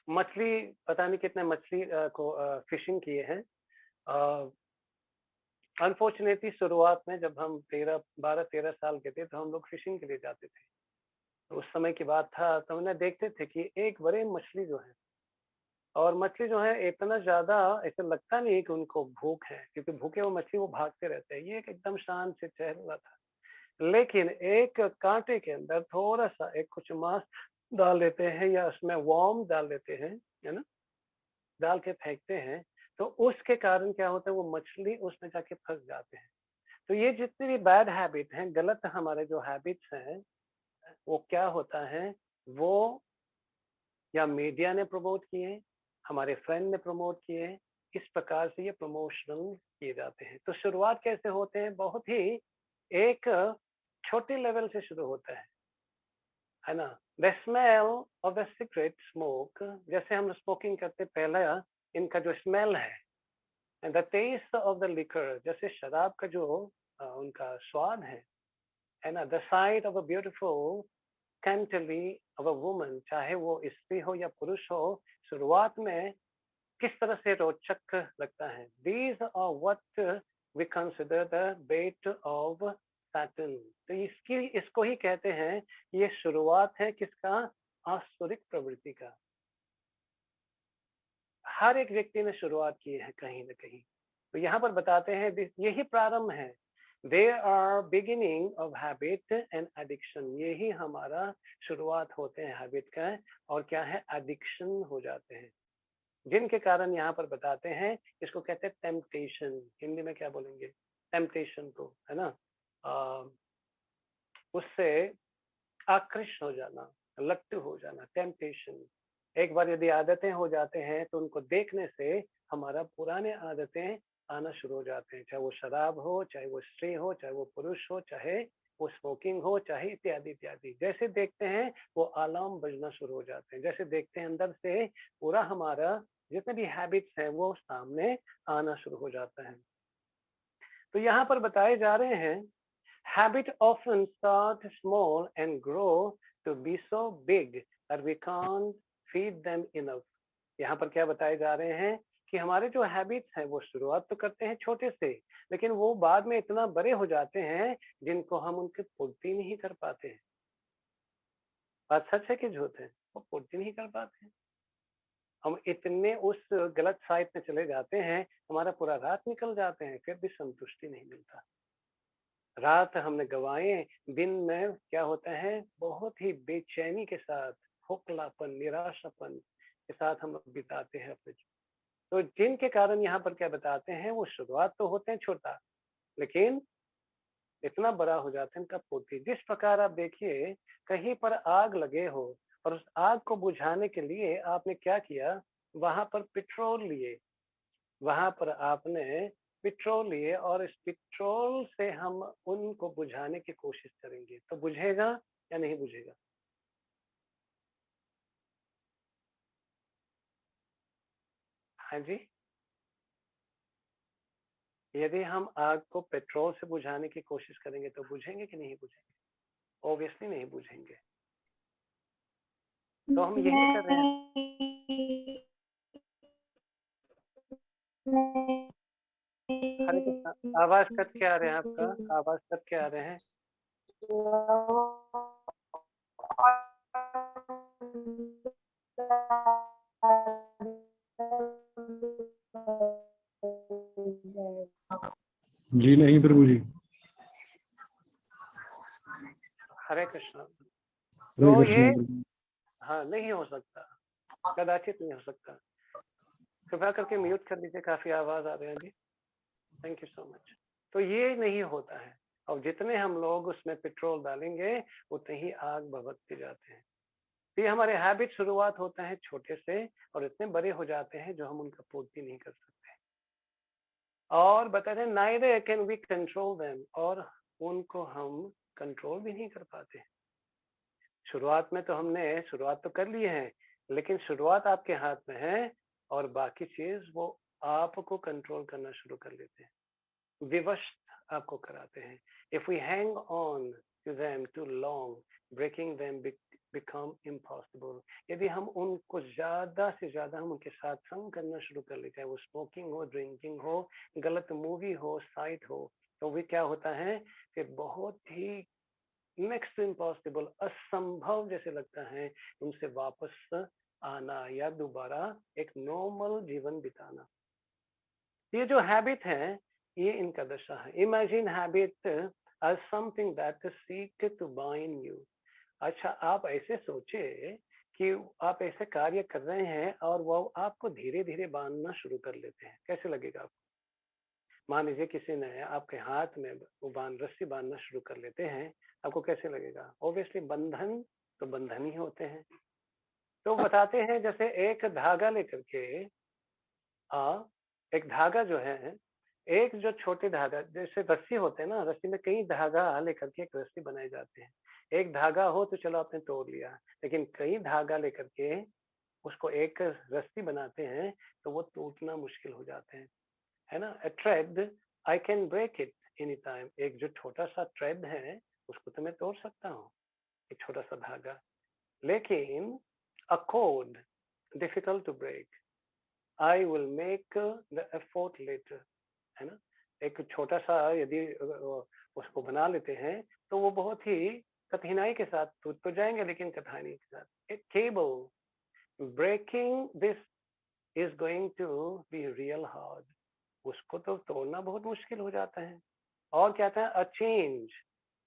S1: मछली, पता नहीं कितने मछली को फिशिंग किए हैं। अनफॉर्चुनेटली शुरुआत में जब हम 12-13 साल के थे तो हम लोग फिशिंग के लिए जाते थे। तो उस समय की बात था, तो हमने देखते थे कि एक बड़े मछली जो है, और मछली जो है इतना ज्यादा ऐसे लगता नहीं कि उनको भूख है, क्योंकि भूखे वो मछली वो भागते रहते हैं। ये एकदम शांत से चल रहा था, लेकिन एक कांटे के अंदर थोड़ा सा एक कुछ मांस डाल देते हैं या उसमें वॉर्म डाल देते हैं, है ना, डाल के फेंकते हैं, तो उसके कारण क्या होता है, वो मछली उसमें जाके फंस जाते हैं। तो ये जितने भी बैड हैबिट हैं, गलत हमारे जो हैबिट्स हैं, वो क्या होता है, वो या मीडिया ने प्रमोट किए, हमारे फ्रेंड ने प्रमोट किए, इस प्रकार से ये प्रमोशनल किए जाते हैं। तो शुरुआत कैसे होते हैं, बहुत ही एक छोटे लेवल से शुरू होता है ना। The smell of the cigarette smoke, जैसे हम स्मोकिंग करते पहला इनका जो स्मेल है, and the taste of the liquor, जैसे शराब का जो उनका स्वाद है ना। The sight of a beautiful कैंटली ऑफ अ वुमन, चाहे वो स्त्री हो या पुरुष हो, शुरुआत में किस तरह से रोचक लगता है। These are what we consider the bait of Satan. तो इसको ही कहते हैं, ये शुरुआत है किसका, आसुरिक प्रवृत्ति का। हर एक व्यक्ति ने शुरुआत की है कहीं ना कहीं। तो यहाँ पर बताते हैं यही प्रारंभ है। They are beginning of habit and addiction, यही हमारा शुरुआत होते हैं हैबिट का, और क्या है, एडिक्शन हो जाते हैं, जिनके कारण यहाँ पर बताते हैं, इसको कहते हैं टेम्पटेशन। हिंदी में क्या बोलेंगे, टेम्पटेशन को, है ना। उससे आकृष्ट हो जाना, लट्ट हो जाना, टेम्पटेशन। एक बार यदि आदतें हो जाते हैं तो उनको देखने से हमारा पुराने आदतें आना शुरू हो जाते हैं, चाहे वो शराब हो, चाहे वो स्त्री हो, चाहे वो पुरुष हो, चाहे वो स्मोकिंग हो, चाहे इत्यादि इत्यादि। जैसे देखते हैं वो अलार्म बजना शुरू हो जाते हैं, जैसे देखते हैं अंदर से पूरा हमारा जितने भी हैबिट्स हैं वो सामने आना शुरू हो जाता है। तो यहाँ पर बताए जा रहे हैं, habit often start small and grow to be so big that we can't feed them enough। यहाँ पर क्या बताए जा रहे हैं कि हमारे जो हैबिट्स हैं वो शुरुआत तो करते हैं छोटे से, लेकिन वो बाद में इतना बड़े हो जाते हैं जिनको हम उनकी पूर्ति नहीं कर पाते हैं। बात सच है कि झूठ है, वो पूर्ति नहीं कर पाते हैं। हम इतने उस गलत साइड में चले जाते हैं, हमारा पूरा रात निकल जाते हैं, फिर भी संतुष्टि नहीं मिलता। रात हमने गवाए, दिन में क्या होता है, बहुत ही बेचैनी के साथ, खोखलापन, निराशापन के साथ हम लोग बिताते हैं अपने। तो जिनके कारण यहाँ पर क्या बताते हैं, वो शुरुआत तो होते हैं छोटा, लेकिन इतना बड़ा हो जाते हैं इनका पूर्ति। जिस प्रकार आप देखिए, कहीं पर आग लगे हो और उस आग को बुझाने के लिए आपने क्या किया, वहां पर पेट्रोल लिए, वहां पर आपने पेट्रोल लिए, और इस पेट्रोल से हम उनको बुझाने की कोशिश करेंगे, तो बुझेगा या नहीं बुझेगा। हाँ जी, यदि हम आग को पेट्रोल से बुझाने की कोशिश करेंगे तो बुझेंगे कि नहीं बुझेंगे, ऑब्वियसली नहीं बुझेंगे। तो हम यही कर रहे हैं। हरे कृष्णा, आवाज कट के आ रहे हैं, आपका आवाज कट के आ रहे हैं।
S6: जी नहीं प्रभु जी।
S1: हरे कृष्णा।
S6: हरे
S1: तो
S6: कृष्णा
S1: ये
S6: प्रभु।
S1: हाँ, नहीं हो सकता, कदाचित नहीं हो सकता। कृपया करके म्यूट कर लीजिए, काफी आवाज आ रही है जी। Thank you so much. तो ये नहीं होता है, और जितने हम लोग उसमें पेट्रोल डालेंगे उतने ही आग भभकते जाते हैं। तो ये हमारे हैबिट शुरुआत होता है छोटे से, और इतने बड़े हो जाते हैं जो हम उनका पूर्ति नहीं कर सकते। और बताते हैं neither can we control them, और उनको हम कंट्रोल भी नहीं कर पाते। शुरुआत में तो हमने शुरुआत तो कर ली है, लेकिन शुरुआत आपके हाथ में है, और बाकी चीज वो आपको कंट्रोल करना शुरू कर लेते हैं। विवश आपको कराते हैं। If we hang on to them too long, breaking them become impossible. यदि हम उनको ज्यादा से ज्यादा हम उनके साथ संग करना शुरू कर लेते हैं, वो स्मोकिंग हो, ड्रिंकिंग हो, गलत मूवी हो, साइट हो, तो वो क्या होता है फिर बहुत ही नेक्स्ट इम्पॉसिबल, असंभव जैसे लगता है उनसे वापस आना या दोबारा एक नॉर्मल जीवन बिताना। ये जो हैबिट है ये इनका दशा है। Imagine habit as something that seek to bind you। अच्छा, आप ऐसे सोचे कि आप ऐसे कार्य कर रहे हैं और वो आपको धीरे धीरे बांधना शुरू कर लेते हैं, कैसे लगेगा आपको? मान लीजिए किसी ने आपके हाथ में वो रस्सी बांधना शुरू कर लेते हैं, आपको कैसे लगेगा? ऑब्वियसली बंधन तो बंधन ही होते हैं। तो बताते हैं जैसे एक धागा लेकर के एक धागा जो है, एक जो छोटे धागा जैसे रस्सी होते हैं ना, रस्सी में कई धागा लेकर के एक रस्सी बनाए जाते हैं। एक धागा हो तो चलो आपने तोड़ लिया, लेकिन कई धागा लेकर के उसको एक रस्सी बनाते हैं तो वो टूटना मुश्किल हो जाते हैं, है ना? A thread I can break it anytime। एक जो छोटा सा थ्रेड है उसको तो मैं तोड़ सकता हूँ, एक छोटा सा धागा। लेकिन a cord difficult to break, I will make the effort later। है ना? एक छोटा सा यदि उसको बना लेते हैं तो वो बहुत ही कठिनाई के साथ टूट तो जाएंगे, लेकिन कठिनाई के साथ। एक cable breaking this is going to be real hard, उसको तो तोड़ना बहुत मुश्किल हो जाता है। और क्या था? अ चेंज,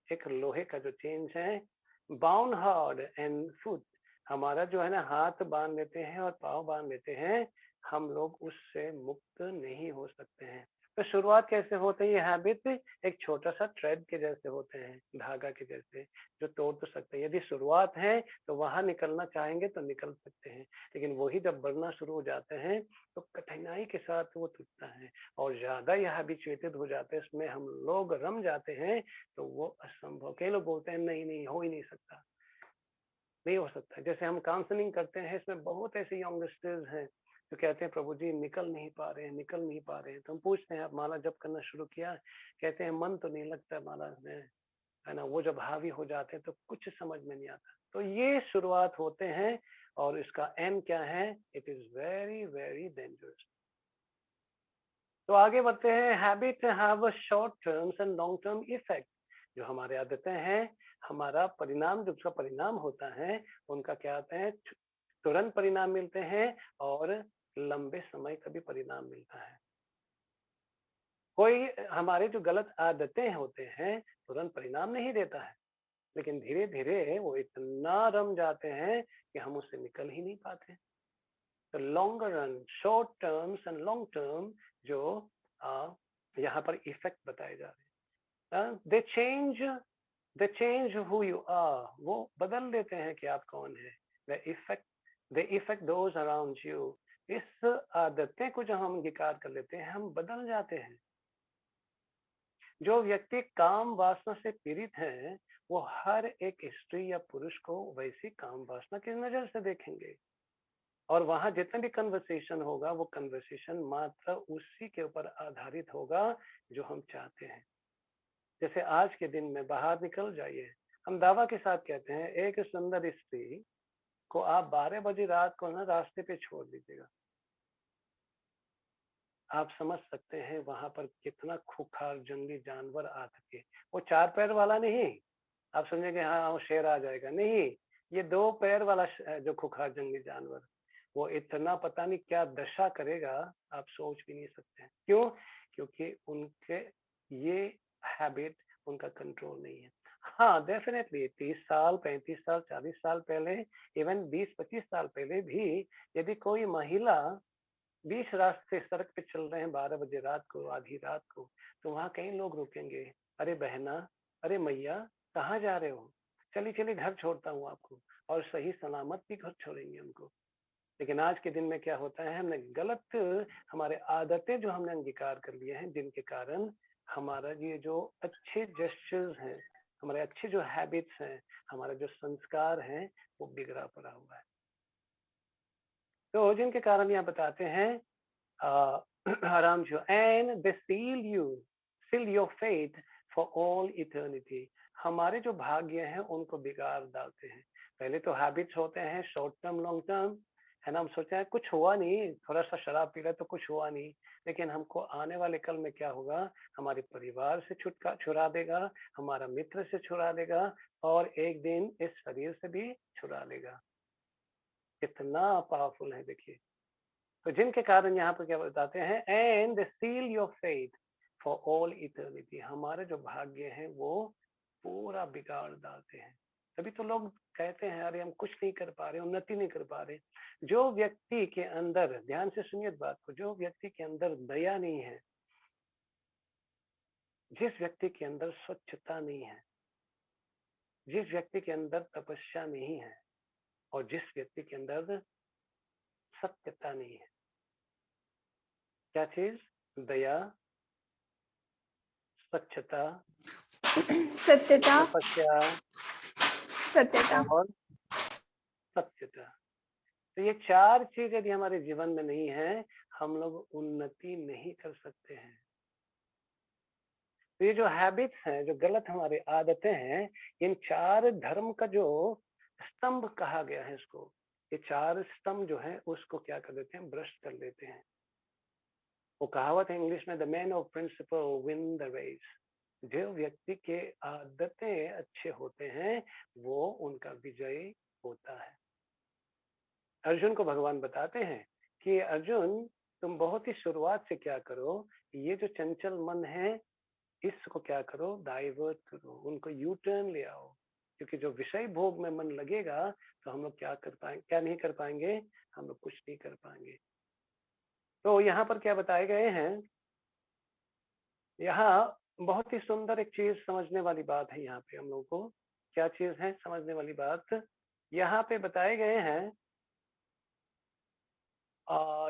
S1: एक लोहे का जो चेंज है, बाउंड हार्ड एंड फुट, हमारा जो है ना हाथ बांध लेते हैं और पाँव बांध लेते हैं, हम लोग उससे मुक्त नहीं हो सकते हैं। तो शुरुआत कैसे होती है? ये हैबिट एक छोटा सा थ्रेड के जैसे होते हैं, धागा के जैसे, जो तोड़ तो सकते हैं। यदि शुरुआत है तो वहां निकलना चाहेंगे तो निकल सकते हैं, लेकिन वही जब बढ़ना शुरू हो जाते हैं तो कठिनाई के साथ वो टूटता है। और ज्यादा यह हैबिचुएटेड हो जाते हैं, इसमें हम लोग रम जाते हैं तो वो असंभव। कई लोग बोलते हैं नहीं नहीं हो ही नहीं सकता, नहीं हो सकता। जैसे हम काउंसलिंग करते हैं, इसमें बहुत ऐसे यंगस्टर्स हैं जो कहते हैं प्रभु जी निकल नहीं पा रहे हैं, निकल नहीं पा रहे हैं। तो हम पूछते हैं आप माला जप करना शुरू किया? कहते हैं मन तो नहीं लगता माला में, है ना? वो जब हावी हो जाते हैं तो कुछ समझ में नहीं आता। तो ये शुरुआत होते हैं और इसका एंड क्या है? It is very very dangerous. तो आगे बढ़ते हैं। Habit have short terms and long term effect. जो हमारे आदतें हैं, हमारा परिणाम, जो उसका परिणाम होता है उनका क्या होता है? तुरंत परिणाम मिलते हैं और लंबे समय का भी परिणाम मिलता है। कोई हमारे जो गलत आदतें होते हैं तुरंत परिणाम नहीं देता है, लेकिन धीरे धीरे वो इतना रम जाते हैं कि हम उससे निकल ही नहीं पाते। तो longer run, short terms and long term जो यहाँ पर इफेक्ट बताए जा रहे हैं, they change who you are, वो बदल देते हैं कि आप कौन है। They effect those around you. इस आदतें को जब हम अंगीकार कर लेते हैं हम बदल जाते हैं। जो व्यक्ति काम वासना से पीड़ित है वो हर एक स्त्री या पुरुष को वैसी काम वासना की नजर से देखेंगे, और वहां जितना भी कन्वर्सेशन होगा वो कन्वर्सेशन मात्र उसी के ऊपर आधारित होगा जो हम चाहते हैं। जैसे आज के दिन में बाहर निकल जाइए, हम दावा के साथ कहते हैं एक सुंदर स्त्री को आप 12 बजे रात को ना रास्ते पे छोड़ दीजिएगा, आप समझ सकते हैं वहां पर कितना खूंखार जंगली जानवर आ सके। वो 4 पैर वाला नहीं, आप समझेंगे हाँ वो शेर आ जाएगा, नहीं, ये 2 पैर वाला जो खूंखार जंगली जानवर, वो इतना पता नहीं क्या दशा करेगा, आप सोच भी नहीं सकते। क्यों? क्योंकि उनके ये हैबिट उनका कंट्रोल नहीं है। हाँ डेफिनेटली 30 साल 35 साल 40 साल पहले, इवन 20-25 साल पहले भी यदि कोई महिला बीच रास्ते सड़क पे चल रहे हैं 12 बजे रात को, आधी रात को, तो वहां कई लोग रुकेंगे, अरे बहना, अरे मैया, कहाँ जा रहे हो? चलिए चलिए घर छोड़ता हूँ आपको, और सही सलामत भी घर छोड़ेंगे हमको। लेकिन आज के दिन में क्या होता है, हमने गलत, हमारे आदतें जो हमने अंगीकार कर लिए हैं, जिनके कारण हमारा ये जो अच्छे जेस्चर्स हैं, हमारे अच्छे जो हैबिट्स हैं, हमारा जो संस्कार हैं, वो बिगड़ा पड़ा हुआ है। तो जिनके कारण यहाँ बताते हैं आराम जो, and they seal seal your fate for all eternity. हमारे जो भाग्य हैं उनको बिगाड़ डालते हैं। पहले तो हैबिट्स होते हैं शॉर्ट टर्म लॉन्ग टर्म, है ना। हम सोचते हैं कुछ हुआ नहीं, थोड़ा सा शराब पी रहा तो कुछ हुआ नहीं, लेकिन हमको आने वाले कल में क्या होगा, हमारे परिवार से छुड़ा देगा, हमारा मित्र से छुड़ा देगा, और एक दिन इस शरीर से भी छुड़ा लेगा। कितना पावरफुल है देखिए। तो जिनके कारण यहाँ पर क्या बताते हैं, and seal your faith for all eternity, हमारे जो भाग्य हैं वो पूरा बिगाड़ डालते हैं। तभी तो लोग कहते हैं अरे हम कुछ नहीं कर पा रहे, उन्नति नहीं कर पा रहे। जो व्यक्ति के अंदर, ध्यान से सुनिए बात को, जो व्यक्ति के अंदर दया नहीं है, जिस व्यक्ति के अंदर स्वच्छता नहीं है, जिस व्यक्ति के अंदर तपस्या नहीं है, और जिस व्यक्ति के अंदर सत्यता नहीं है, क्या चीज, दया, स्वच्छता,
S4: सत्यता,
S1: तपस्या
S4: सत्यता,
S1: और सत्यता, तो ये चार चीज यदि हमारे जीवन में नहीं है, हम लोग उन्नति नहीं कर सकते हैं। तो ये जो हैबिट्स हैं, जो गलत हमारे आदतें हैं, इन चार धर्म का जो स्तंभ कहा गया है इसको, ये चार स्तंभ जो है उसको क्या कर देते हैं, भ्रष्ट कर देते हैं। वो कहावत है इंग्लिश में, the man of principle win the race. जो व्यक्ति के आदतें अच्छे होते हैं वो उनका विजयी होता है। अर्जुन को भगवान बताते हैं कि अर्जुन तुम बहुत ही शुरुआत से क्या करो, ये जो चंचल मन है इसको क्या करो, डाइवर्ट करो, उनको यू टर्न ले आओ। क्योंकि जो विषय भोग में मन लगेगा तो हम लोग क्या कर पाएंगे, क्या नहीं कर पाएंगे, हम लोग कुछ नहीं कर पाएंगे। तो यहाँ पर क्या बताए गए हैं, यहाँ बहुत ही सुंदर एक चीज समझने वाली बात है। यहाँ पे हम लोग को क्या चीज है समझने वाली बात, यहाँ पे बताए गए हैं,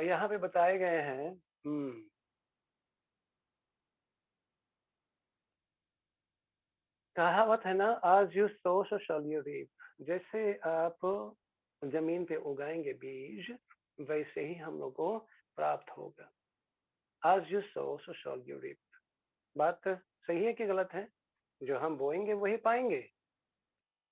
S1: यहाँ पे बताए गए हैं, कहावत है ना, as you sow so shall you reap. जैसे आप जमीन पे उगाएंगे बीज, वैसे ही हम लोग को प्राप्त होगा। As you sow so shall you reap. बात सही है कि गलत है? जो हम बोएंगे वही पाएंगे।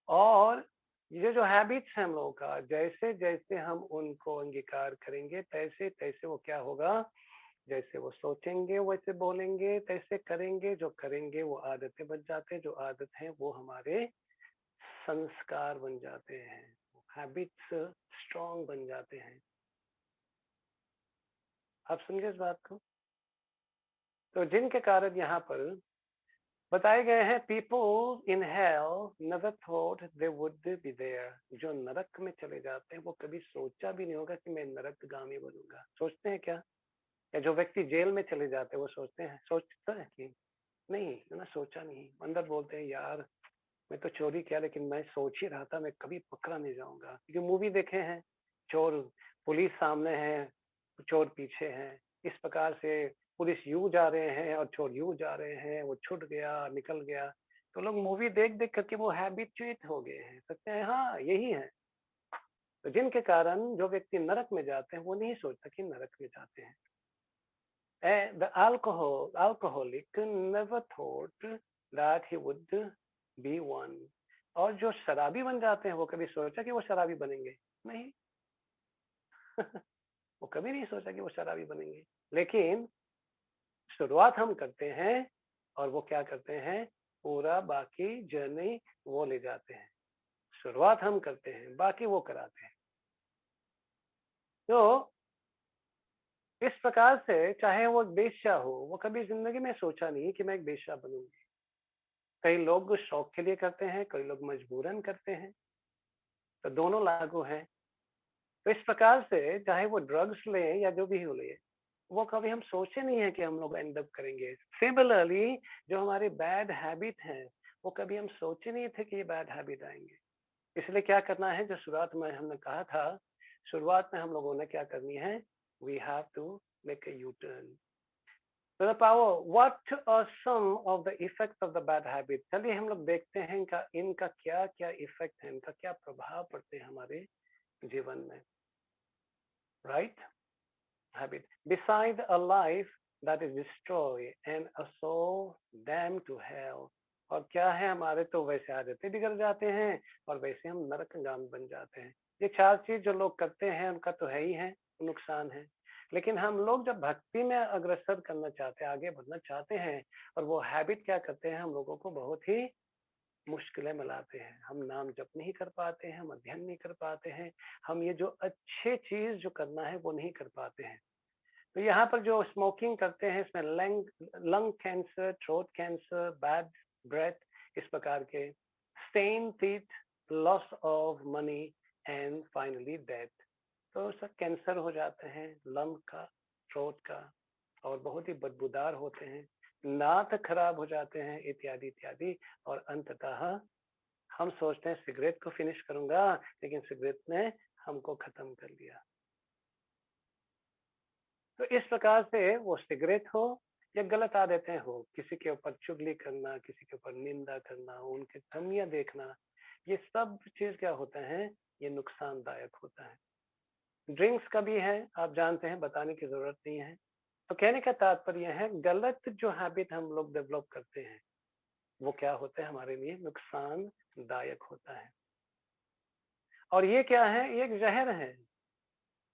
S1: और ये जो हैबिट्स है हम लोगों का, जैसे जैसे हम उनको अंगीकार करेंगे तैसे तैसे वो क्या होगा, जैसे वो सोचेंगे वैसे बोलेंगे, तैसे करेंगे, जो करेंगे वो आदतें बन जाते हैं, जो आदत है वो हमारे संस्कार बन जाते हैं, हैबिट्स स्ट्रॉन्ग बन जाते हैं। आप समझे इस बात को? तो जिनके कारण यहाँ पर बताए गए हैं, people in hell never thought they would be there. जो नरक में चले जाते हैं वो कभी सोचा भी नहीं होगा कि मैं नरकगामी बनूंगा। सोचते हैं क्या? या जो व्यक्ति जेल में चले जाते हैं वो सोचते हैं, सोचता है कि नहीं, मैंने सोचा नहीं। अंदर बोलते हैं यार मैं तो चोरी किया, लेकिन मैं सोच ही रहा था मैं कभी पकड़ा नहीं जाऊंगा। क्योंकि मूवी देखे हैं, चोर पुलिस सामने है, चोर पीछे है, इस प्रकार से पुलिस यूं जा रहे हैं और चोर यूं जा रहे हैं, वो छूट गया निकल गया। तो लोग मूवी देख देख करके वो हैबिचुएट हो गए हैं, सोचते हैं हाँ यही है। तो जिनके कारण जो व्यक्ति नरक में जाते हैं वो नहीं सोचता कि नरक में जाते हैं। The alcoholic never thought that he would be one. और जो शराबी बन जाते हैं वो कभी सोचा कि वो शराबी बनेंगे? नहीं। वो कभी नहीं सोचा कि वो शराबी बनेंगे। लेकिन शुरुआत हम करते हैं और वो क्या करते हैं, पूरा बाकी जर्नी वो ले जाते हैं। शुरुआत हम करते हैं, बाकी वो कराते हैं। तो इस प्रकार से चाहे वो बेश्या हो, वो कभी जिंदगी में सोचा नहीं कि मैं एक बेश्या बनूंगी। कई लोग शौक के लिए करते हैं, कई लोग मजबूरन करते हैं, तो दोनों लागू हैं। तो इस प्रकार से चाहे वो ड्रग्स ले या जो भी हो ले, वो कभी हम सोचे नहीं है कि हम लोग एंड अप करेंगे। सिमिलरली जो हमारे बैड हैबिट हैं वो कभी हम सोचे नहीं थे कि ये बैड हैबिट आएंगे। इसलिए क्या करना है, जो शुरुआत में हमने कहा था, शुरुआत में हम लोगों ने क्या करनी है, we have to make a U turn. तो the power, what are some of the effects of the bad habit. चलिए हम लोग देखते हैं इनका क्या क्या इफेक्ट है, इनका क्या प्रभाव पड़ते हैं हमारे जीवन में। Right? Habit. Beside a life that is destroyed and a soul damned to hell. और क्या है, हमारे तो वैसे आदतें बिगड़ जाते हैं और वैसे हम नरकगामी बन जाते हैं। ये 4 चीज जो लोग करते हैं उनका तो है ही है, नुकसान है। लेकिन हम लोग जब भक्ति में अग्रसर करना चाहते हैं, आगे बढ़ना चाहते हैं, और वो हैबिट क्या करते हैं, हम लोगों को बहुत ही मुश्किलें में लाते हैं। हम नाम जप नहीं कर पाते हैं, हम अध्ययन नहीं कर पाते हैं, हम ये जो अच्छे चीज जो करना है वो नहीं कर पाते हैं। तो यहाँ पर जो स्मोकिंग करते हैं इसमें lung cancer, throat cancer, bad breath, इस प्रकार के stained teeth, loss of money and finally death. तो सब कैंसर हो जाते हैं, लंग का, थ्रोट का, और बहुत ही बदबूदार होते हैं, नाक खराब हो जाते हैं, इत्यादि इत्यादि। और अंततः हम सोचते हैं सिगरेट को फिनिश करूंगा, लेकिन सिगरेट ने हमको खत्म कर दिया। तो इस प्रकार से वो सिगरेट हो या गलत आदतें हो, किसी के ऊपर चुगली करना, किसी के ऊपर निंदा करना, उनकी कमियां देखना, ये सब चीज क्या होता है, ये नुकसानदायक होता है। ड्रिंक्स का भी है, आप जानते हैं, बताने की जरूरत नहीं है। तो कहने का तात्पर्य है, गलत जो हैबिट हम लोग डेवलप करते हैं वो क्या होता है, हमारे लिए नुकसानदायक होता है। और ये क्या है, ये एक जहर है।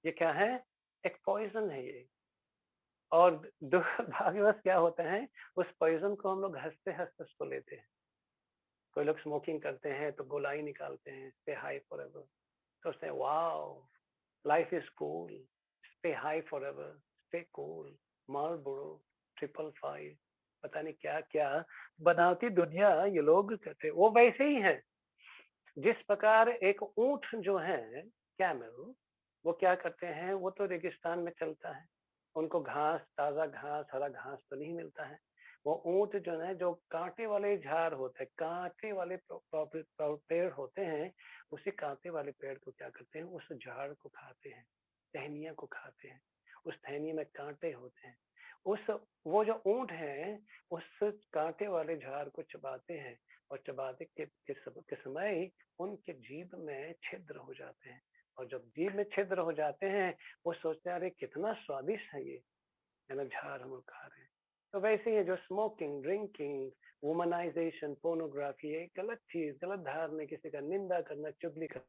S1: ये क्या है, एक पॉइजन है ये। और दुर्भाग्यवश क्या होता है, उस पॉइजन को हम लोग हंसते हंसते उसको लेते हैं। कोई लोग स्मोकिंग करते हैं तो गोलाई निकालते हैं, स्टे हाई फॉरएवर। तो उसने wow, life is cool, stay high forever, stay cool, Marlboro, 555, पता नहीं क्या क्या बनावटी दुनिया ये लोग कहते हैं। वो वैसे ही है जिस प्रकार एक ऊंट जो है, कैमल, वो क्या करते हैं, वो तो रेगिस्तान में चलता है, उनको घास, ताजा घास, हरा घास तो नहीं मिलता है। वो ऊंट जो है, जो कांटे वाले झाड़ होते हैं, कांटे वाले पेड़ होते हैं, उसी कांटे वाले पेड़ को क्या करते हैं, उस झाड़ को खाते हैं, टहनिया को खाते हैं। उस टहनी में कांटे होते हैं, उस वो जो ऊंट है उस कांटे वाले झाड़ को चबाते हैं, और चबाते के समय उनके जीभ में छिद्र हो जाते हैं। और जब जीभ में छिद्र हो जाते हैं, वो सोचते हैं अरे कितना स्वादिष्ट है ये, है ना, झाड़ हम लोग खा रहे हैं। तो वैसे ही जो स्मोकिंग, ड्रिंकिंग, वुमनाइजेशन, पोर्नोग्राफी, एक गलत चीज, गलत धारणा, किसी का निंदा करना, चुगली करना,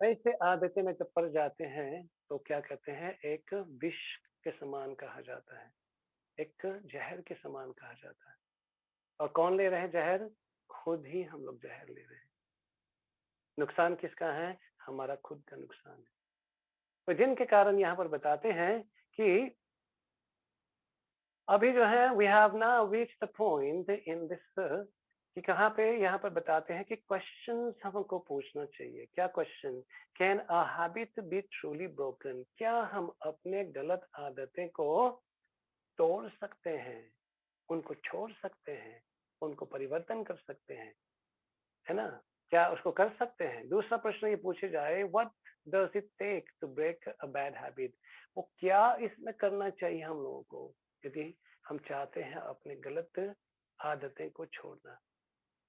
S1: ऐसे आदतें में जब पड़ जाते हैं तो क्या कहते हैं, एक विष के समान कहा जाता है, एक जहर के समान कहा जाता है। और कौन ले रहे हैं जहर, खुद ही हम लोग जहर ले रहे हैं। नुकसान किसका है, हमारा खुद का नुकसान है। तो जिनके कारण यहाँ पर बताते हैं कि अभी जो है we have now reached the point in this, कि कहाँ पे यहाँ पर बताते हैं कि क्वेश्चंस हमको पूछना चाहिए। क्या question, can a habit B truly broken, क्या हम अपने गलत आदतें को तोड़ सकते हैं, उनको छोड़ सकते हैं, उनको परिवर्तन कर सकते हैं, है ना, क्या उसको कर सकते हैं। दूसरा प्रश्न ये पूछे जाए, what does it take to break a bad habit, वो क्या इसमें करना चाहिए हम लोगों को यदि हम चाहते हैं अपने गलत आदतें को छोड़ना।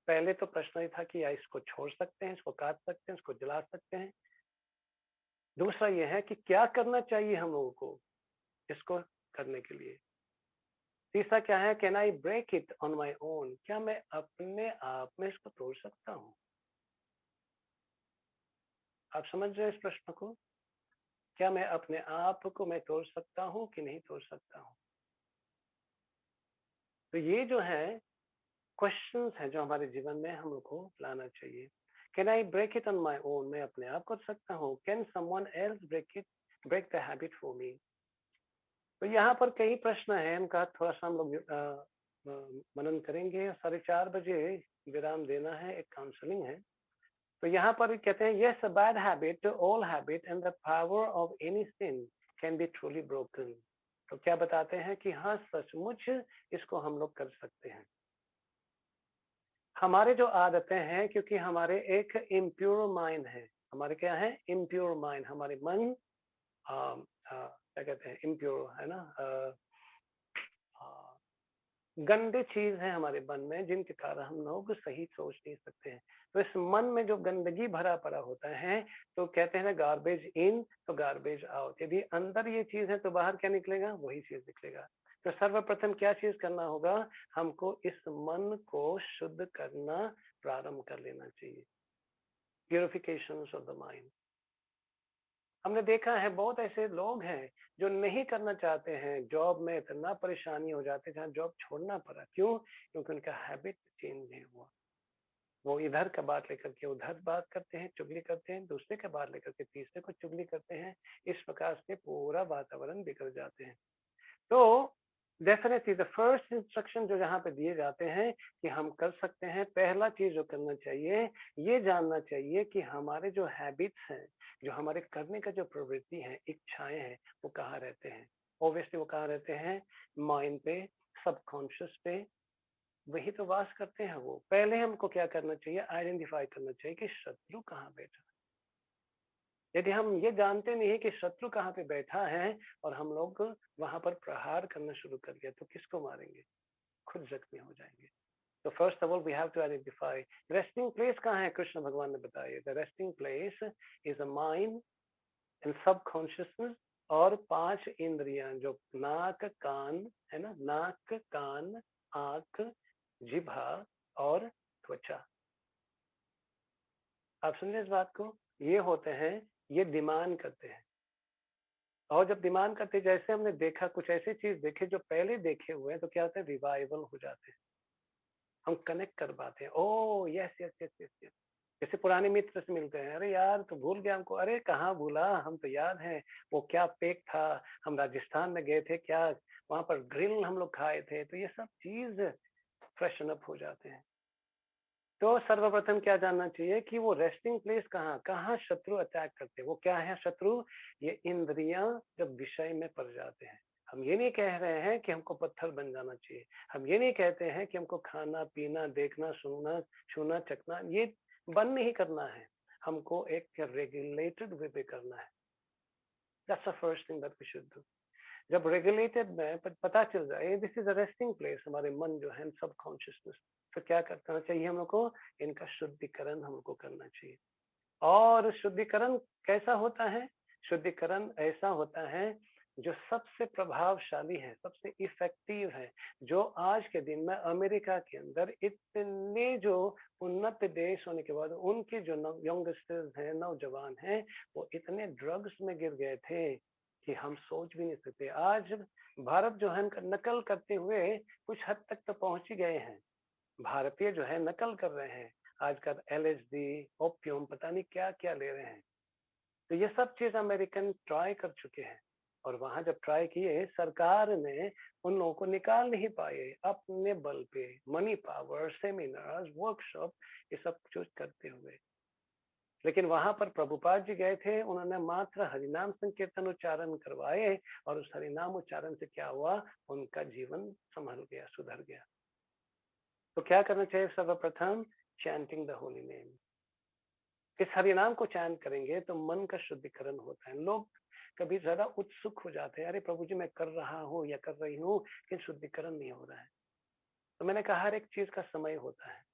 S1: पहले तो प्रश्न ये था कि या इसको छोड़ सकते हैं, इसको काट सकते हैं, इसको जला सकते हैं। दूसरा ये है कि क्या करना चाहिए हम लोगों को इसको करने के लिए। तीसरा क्या है, can I break it on my own, क्या मैं अपने आप में इसको तोड़ सकता हूँ। आप समझ रहे हैं इस प्रश्न को, क्या मैं अपने आप को मैं तोड़ सकता हूँ कि नहीं तोड़ सकता हूँ। तो ये जो है क्वेश्चंस है जो हमारे जीवन में हम लोग को लाना चाहिए। Can I break it on my own, मैं अपने आप कर सकता हूँ। Can someone else break the habit for me. तो यहाँ पर कई प्रश्न हैं, उनका थोड़ा सा हम लोग मनन करेंगे। 4:30 बजे विराम देना है, एक काउंसलिंग है। तो यहाँ पर कहते हैं, yes a bad habit, all habit and the power of any sin can be truly broken. तो क्या बताते हैं कि हाँ, सचमुच इसको हम लोग कर सकते हैं। हमारे जो आदतें हैं, क्योंकि हमारे एक इम्प्योर माइंड है, हमारे क्या है, इम्प्योर माइंड, हमारे मन क्या कहते हैं, इम्प्योर है ना, गंदे चीज है हमारे मन में जिनके कारण हम लोग सही सोच नहीं सकते हैं। तो इस मन में जो गंदगी भरा पड़ा होता है, तो कहते हैं ना गार्बेज इन तो गार्बेज आउट। यदि अंदर ये चीज है तो बाहर क्या निकलेगा? वही चीज निकलेगा। तो सर्वप्रथम क्या चीज करना होगा? हमको इस मन को शुद्ध करना प्रारंभ कर लेना चाहिए। Purification of the mind. हमने देखा है बहुत ऐसे लोग हैं जो नहीं करना चाहते हैं, जॉब में इतना परेशानी हो जाती है जहाँ जॉब छोड़ना पड़ा। क्यों? क्योंकि उनका हैबिट चेंज नहीं हुआ। वो इधर का बात लेकर के उधर बात करते हैं, चुगली करते हैं, दूसरे का बात लेकर के तीसरे को चुगली करते हैं। इस प्रकार से पूरा वातावरण बिगड़ जाते हैं। तो डेफिनेटली द फर्स्ट इंस्ट्रक्शन जो यहाँ पे दिए जाते हैं कि हम कर सकते हैं, पहला चीज जो करना चाहिए ये जानना चाहिए कि हमारे जो हैबिट्स हैं, जो हमारे करने का जो प्रवृत्ति है, इच्छाएं हैं, वो कहाँ रहते हैं। ऑब्वियसली वो कहाँ रहते हैं? माइंड पे, सबकॉन्शियस पे, वही तो वास करते हैं वो। पहले हमको क्या करना चाहिए? आइडेंटिफाई करना चाहिए कि शत्रु कहाँ बैठा। यदि हम ये जानते नहीं है कि शत्रु कहाँ पे बैठा है और हम लोग वहां पर प्रहार करना शुरू कर दिया, तो किसको मारेंगे? खुद जख्मी हो जाएंगे। तो first of all we have to identify resting place कहाँ है। कृष्ण भगवान ने बताया the resting place is a mind and subconsciousness. और 5 इंद्रियां जो नाक कान है ना, नाक कान आंख जिह्वा और त्वचा। आप समझे इस बात को? ये होते हैं, ये डिमांड करते हैं। और जब डिमांड करते, जैसे हमने देखा कुछ ऐसी चीज देखे जो पहले देखे हुए हैं, तो क्या होता है? रिवाइवल हो जाते हैं, हम कनेक्ट कर पाते हैं। ओ yes yes yes yes yes. जैसे पुराने मित्र से मिलते हैं, अरे यार तो भूल गया हमको। अरे कहाँ भूला, हम तो याद है वो क्या पेक था, हम राजस्थान में गए थे, क्या वहां पर ग्रिल हम लोग खाए थे। तो ये सब चीज फ्रेशन अप हो जाते हैं। तो सर्वप्रथम क्या जानना चाहिए कि वो रेस्टिंग प्लेस कहाँ, कहाँ शत्रु अटैक करते हैं। वो क्या है शत्रु? ये इंद्रियां जब विषय में पड़ जाते हैं। हम ये नहीं कह रहे हैं कि हमको पत्थर बन जाना चाहिए, हम ये नहीं कहते हैं कि हमको खाना पीना देखना सुनना छूना चखना ये बंद नहीं करना है, हमको एक रेगुलेटेड वे पे करना है। That's the first thing that we should do. जब रेगुलेटेड में पता चल जाए this is a resting place, हमारे मन जो है सब कॉन्शियसनेस, तो क्या करना चाहिए हम लोग को? इनका शुद्धिकरण हमको करना चाहिए। और शुद्धिकरण कैसा होता है? शुद्धिकरण ऐसा होता है जो सबसे प्रभावशाली है, सबसे इफेक्टिव है, जो आज के दिन में अमेरिका के अंदर इतने जो उन्नत देश होने के बाद उनके जो यंगस्टर्स हैं, नौजवान हैं, वो इतने ड्रग्स में गिर गए थे कि हम सोच भी नहीं सकते। आज भारत जो है नकल करते हुए कुछ हद तक तो पहुंच ही गए हैं। भारतीय जो है नकल कर रहे हैं आजकल, LSD ओपियम पता नहीं क्या क्या ले रहे हैं। तो ये सब चीज अमेरिकन ट्राई कर चुके हैं, और वहां जब ट्राई किए सरकार ने उन लोगों को निकाल नहीं पाए अपने बल पे, मनी पावर, सेमिनार्स, वर्कशॉप, ये सब कुछ करते हुए। लेकिन वहां पर प्रभुपाद जी गए थे, उन्होंने मात्र हरिनाम संकीर्तन उच्चारण करवाए, और उस हरिनाम उच्चारण से क्या हुआ? उनका जीवन संभल गया, सुधर गया। तो क्या करना चाहिए? सर्वप्रथम चैंटिंग द होली नेम। इस हरिनाम को चैंट करेंगे तो मन का शुद्धिकरण होता है। लोग कभी ज्यादा उत्सुक हो जाते हैं, अरे प्रभु जी मैं कर रहा हूँ या कर रही हूँ, लेकिन शुद्धिकरण नहीं हो रहा है। तो मैंने कहा हर एक चीज का समय होता है।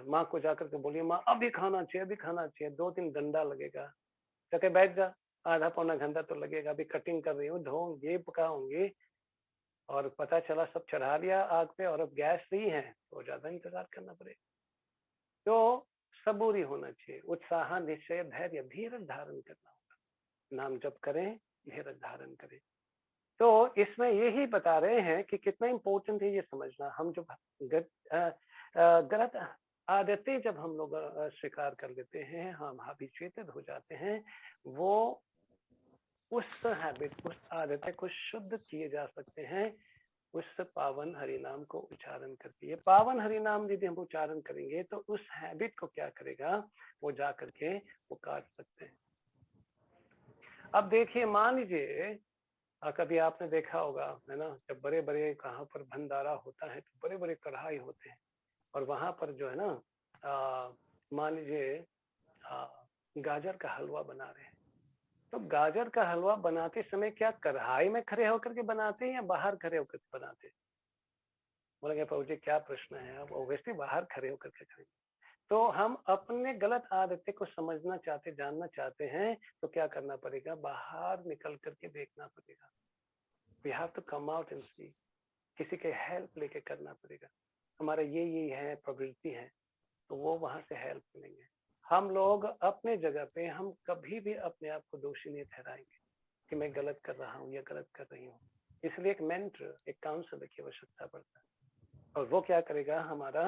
S1: माँ को जाकर के बोलिए माँ अभी खाना चाहिए, अभी खाना चाहिए, 2-3 डंडा लगेगा, जाके बैठ जा, आधा पौना घंटा तो लगेगा, अभी कटिंग कर रही हूँ, धोऊंगी पकाऊंगी, और पता चला सब चढ़ा लिया आग पे और अब गैस नहीं है, तो ज्यादा इंतजार करना पड़ेगा। तो सबूरी होना चाहिए, उत्साह, निश्चय, धैर्य, धीरज धारण करना होगा। नाम जप करें, धीरज धारण करें। तो इसमें यही बता रहे हैं कि कितना इम्पोर्टेंट है ये समझना। हम जो गलत आदतें जब हम लोग स्वीकार कर लेते हैं, हम हैबिचुएटेड हो जाते हैं, वो उस हैबिट, उस आदतें को शुद्ध किए जा सकते हैं उस पावन हरिनाम को उच्चारण करके। ये पावन हरिनाम यदि हम उच्चारण करेंगे तो उस हैबिट को क्या करेगा? वो जा करके वो काट सकते हैं। अब देखिए, मान लीजिए कभी आपने देखा होगा है ना, जब बड़े बड़े कहाँ पर भंडारा होता है तो बड़े बड़े कढ़ाई होते हैं, और वहां पर जो है ना मान लीजिए गाजर का हलवा बना रहे हैं। तो गाजर का हलवा बनाते समय क्या कढ़ाई में खड़े होकर के बनाते हैं या बाहर खड़े होकर के बनाते हैं? बोलेंगे प्रभु जी क्या प्रश्न है, आप ओबियसली बाहर खड़े होकर के करेंगे। तो हम अपने गलत आदतें को समझना चाहते, जानना चाहते हैं, तो क्या करना पड़ेगा, बाहर निकल करके देखना पड़ेगा। We have to come out and see, किसी के हेल्प लेके करना पड़ेगा। हमारा ये है, प्रवृत्ति है, तो वो वहां से हेल्प मिलेंगे। हम लोग अपने जगह पे हम कभी भी अपने आप को दोषी नहीं ठहराएंगे कि मैं गलत कर रहा हूँ या गलत कर रही हूँ। इसलिए एक मेंटर, एक काउंसलर की आवश्यकता पड़ता है, और वो क्या करेगा, हमारा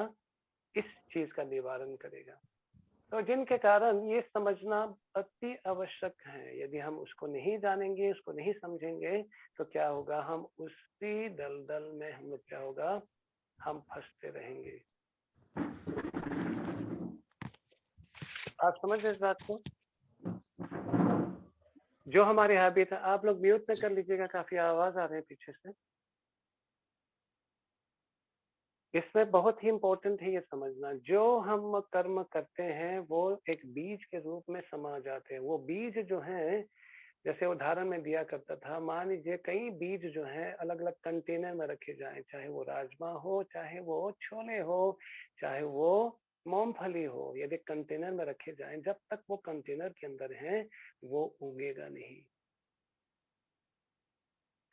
S1: इस चीज का निवारण करेगा। तो जिनके कारण ये समझना अति आवश्यक है। यदि हम उसको नहीं जानेंगे, उसको नहीं समझेंगे, तो क्या होगा, हम उसी दलदल में हम लोग क्या होगा, हम फंसते रहेंगे। आप समझ रहे इस बात को? जो हमारे हैबिट है, आप लोग म्यूट में कर लीजिएगा, काफी आवाज आ रहे हैं पीछे से। इसमें बहुत ही इम्पोर्टेंट है ये समझना, जो हम कर्म करते हैं वो एक बीज के रूप में समा जाते हैं। वो बीज जो है, जैसे उदाहरण में दिया करता था, मान लीजिए कई बीज जो है अलग अलग कंटेनर में रखे जाएं, चाहे वो राजमा हो, चाहे वो छोले हो, चाहे वो मूंगफली हो, यदि कंटेनर में रखे जाएं, जब तक वो कंटेनर के अंदर है वो उगेगा नहीं।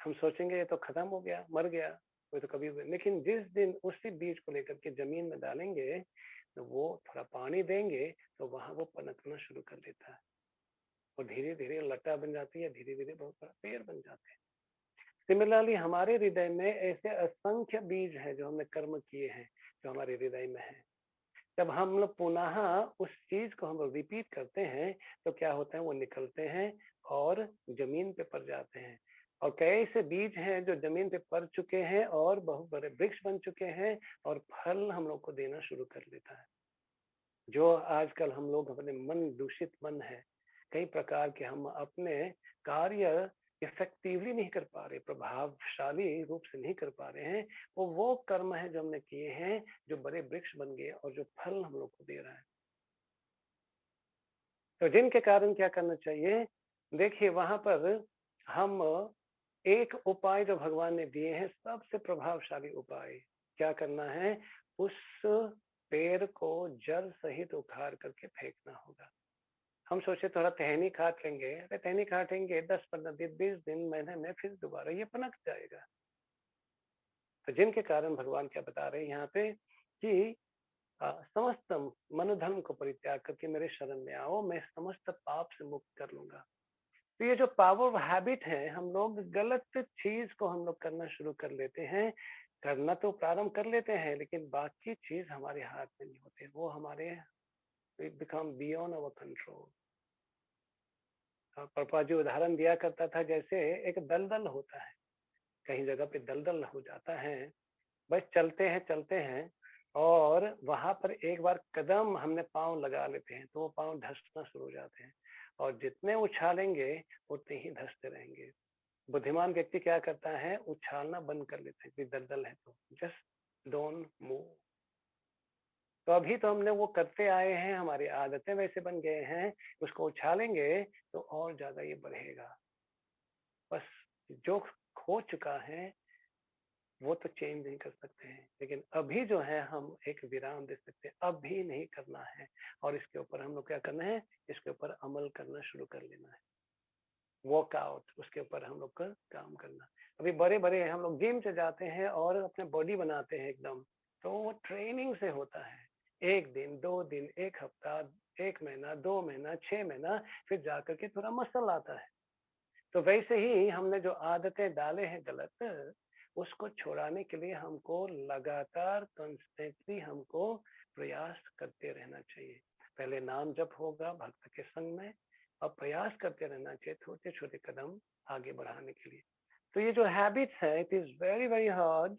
S1: हम सोचेंगे ये तो खत्म हो गया, मर गया, वो तो कभी हुए, लेकिन जिस दिन उसी बीज को लेकर के जमीन में डालेंगे, तो वो थोड़ा पानी देंगे, तो वहां वो पनपना शुरू कर देता है, और धीरे धीरे लता बन जाती है, धीरे धीरे बहुत बड़ा पेड़ बन जाते हैं। सिमिलरली हमारे हृदय में ऐसे असंख्य बीज हैं जो हमने कर्म किए हैं, जो हमारे हृदय में है। जब हम लोग पुनः उस चीज को हम लोग रिपीट करते हैं, तो क्या होता है, वो निकलते हैं और जमीन पे पड़ जाते हैं। और कई ऐसे बीज हैं जो जमीन पे पड़ चुके हैं और बहुत बड़े वृक्ष बन चुके हैं, और फल हम लोग को देना शुरू कर देता है। जो आजकल हम लोग अपने मन, दूषित मन है, कई प्रकार के हम अपने कार्य इफेक्टिवली नहीं कर पा रहे, प्रभावशाली रूप से नहीं कर पा रहे हैं, वो कर्म है जो हमने किए हैं, जो बड़े वृक्ष बन गए और जो फल हम लोग को दे रहा है। तो जिनके कारण क्या करना चाहिए, देखिए वहां पर हम एक उपाय जो भगवान ने दिए हैं, सबसे प्रभावशाली उपाय क्या करना है, उस पेड़ को जड़ सहित उखाड़ करके फेंकना होगा। हम सोचे थोड़ा टहनी काट लेंगे, अरे टहनी काटेंगे 10-15 दिन, 20 दिन, महीने में फिर दोबारा ये पनप जाएगा। तो जिनके कारण भगवान क्या बता रहे हैं यहाँ पे कि समस्त मनोधर्म को परित्याग करके मेरे शरण में आओ, मैं समस्त पाप से मुक्त कर लूंगा। तो ये जो पावर ऑफ हैबिट है, हम लोग गलत चीज को हम लोग करना शुरू कर लेते हैं, करना तो प्रारंभ कर लेते हैं, लेकिन बाकी चीज हमारे हाथ में नहीं होते, वो हमारे become beyond our control. Prabhupada ji उदाहरण दिया करता था, जैसे एक दलदल होता है, कहीं जगह पे दलदल हो जाता है, बस चलते हैं और वहां पर एक बार कदम हमने पांव लगा लेते हैं, तो वो पांव धंसना शुरू हो जाते हैं, और जितने उछालेंगे उतने ही धंसते रहेंगे। बुद्धिमान व्यक्ति क्या करता है, उछालना बंद कर लेता है, दलदल है तो जस्ट डोंट मूव। तो अभी तो हमने वो करते आए हैं, हमारी आदतें वैसे बन गए हैं, उसको उछालेंगे तो और ज्यादा ये बढ़ेगा। बस जो हो चुका है वो तो चेंज नहीं कर सकते हैं, लेकिन अभी जो है हम एक विराम दे सकते हैं, अभी नहीं करना है, और इसके ऊपर हम लोग क्या करना है, इसके ऊपर अमल करना शुरू कर लेना है, वर्कआउट, उसके ऊपर हम लोग का काम करना। अभी बड़े बड़े हम लोग जिम से जाते हैं और अपने बॉडी बनाते हैं एकदम, तो वो ट्रेनिंग से होता है, 1 दिन 2 दिन, 1 हफ्ता, 1 महीना, 2 महीना, 6 महीना, फिर जाकर के थोड़ा मसल आता है। तो वैसे ही हमने जो आदतें डाले हैं गलत, उसको छुड़ाने के लिए हमको लगातार कंस्टेंटली हमको प्रयास करते रहना चाहिए। पहले नाम जप होगा भक्त के संग में, और प्रयास करते रहना चाहिए छोटे छोटे कदम आगे बढ़ाने के लिए। तो ये जो हैबिट्स है, it is very very hard,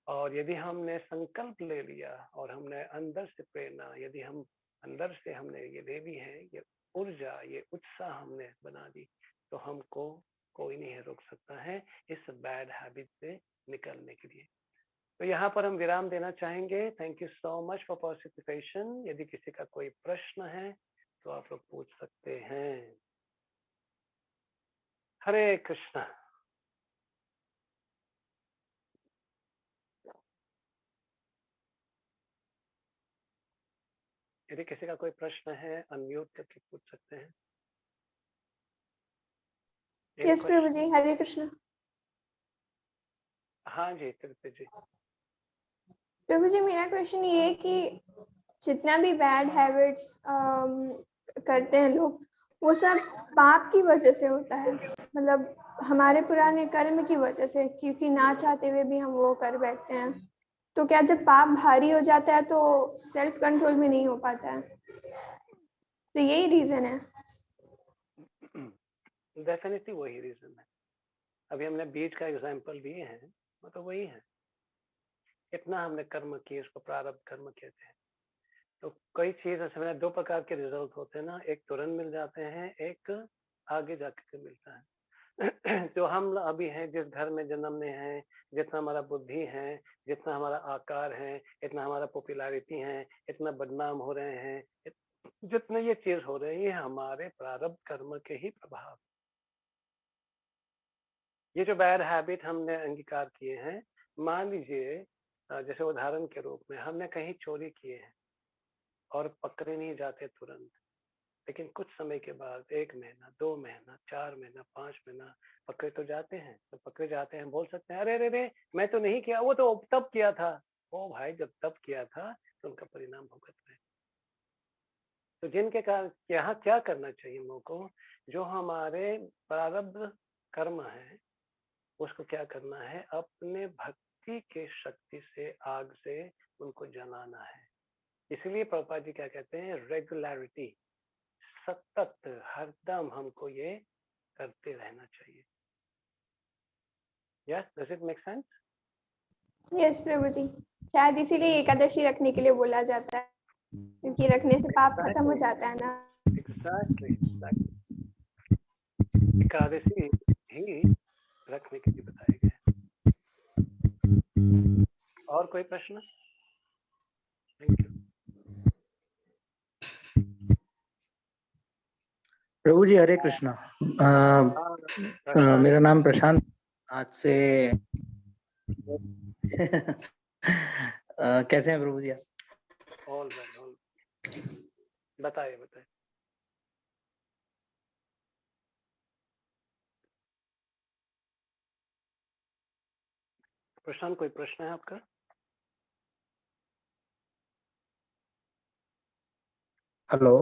S1: और यदि हमने संकल्प ले लिया और हमने अंदर से प्रेरणा, यदि हम अंदर से हमने ये ले ली है, ये ऊर्जा, ये उत्साह हमने बना दी, तो हमको कोई नहीं रोक सकता है इस बैड हैबिट से निकलने के लिए। तो यहाँ पर हम विराम देना चाहेंगे। Thank you so much for participation. यदि किसी का कोई प्रश्न है तो आप लोग पूछ सकते हैं। हरे कृष्णा। यदि किसी का कोई प्रश्न है अनम्यूट करके पूछ सकते हैं। Any
S4: यस प्रभु
S1: question?
S4: जी, हरे कृष्ण।
S1: हाँ जी तृप्ति जी।
S4: प्रभु जी, मेरा क्वेश्चन ये है कि जितना भी बैड हैबिट्स करते हैं लोग, वो सब पाप की वजह से होता है, मतलब हमारे पुराने कर्म की वजह से, क्योंकि ना चाहते हुए भी हम वो कर बैठते हैं। तो क्या जब पाप भारी हो जाता है तो सेल्फ कंट्रोल में नहीं हो पाता है? तो यही रीजन है।
S1: डेफिनेटली वही रीजन है। अभी हमने बीज का एग्जाम्पल दिए हैं, वो तो वही है। इतना हमने कर्म किए, इसको प्रारब्ध कर्म कहते हैं। तो कई चीज ऐसे में 2 प्रकार के रिजल्ट होते हैं ना, एक तुरंत मिल जाते हैं, एक आगे जाके मिलता है। जो हम अभी हैं, जिस घर में जन्मने हैं, जितना हमारा बुद्धि है, जितना हमारा आकार है, इतना हमारा पॉपुलैरिटी है, इतना बदनाम हो रहे हैं, जितने ये चीज हो रहे हैं, ये हमारे प्रारब्ध कर्म के ही प्रभाव। ये जो बैड हैबिट हमने अंगीकार किए हैं, मान लीजिए जैसे उदाहरण के रूप में हमने कहीं चोरी किए हैं और पकड़े नहीं जाते तुरंत, लेकिन कुछ समय के बाद 1 महीना, 2 महीना, 4 महीना, 5 महीना पकड़े तो जाते हैं। तो पकड़े जाते हैं, बोल सकते हैं अरे अरे अरे मैं तो नहीं किया, वो तो तब किया था। ओ भाई, जब तब किया था तो उनका परिणाम भुगत रहे। तो जिनके कारण यहाँ क्या करना चाहिए लोगों को, जो हमारे प्रारब्ध कर्म है उसको क्या करना है, अपने भक्ति के शक्ति से, आग से उनको जलाना है। इसलिए प्रभुपाद जी क्या कहते हैं, रेगुलरिटी, सतत हरदम हमको ये करते रहना चाहिए। Yes, does it make sense?
S4: Yes प्रभु जी, शायद इसीलिए एकादशी रखने के लिए बोला जाता है, क्योंकि रखने से पाप खत्म हो जाता है ना।
S1: एग्जैक्टली। एकादशी ही रखने के लिए बताए गए। और कोई प्रश्न? Thank you.
S5: प्रभु जी हरे कृष्णा। मेरा नाम प्रशांत। आज से कैसे हैं प्रभु जी आप?
S1: All well. बताइए। प्रशांत, कोई प्रश्न है आपका?
S5: हेलो।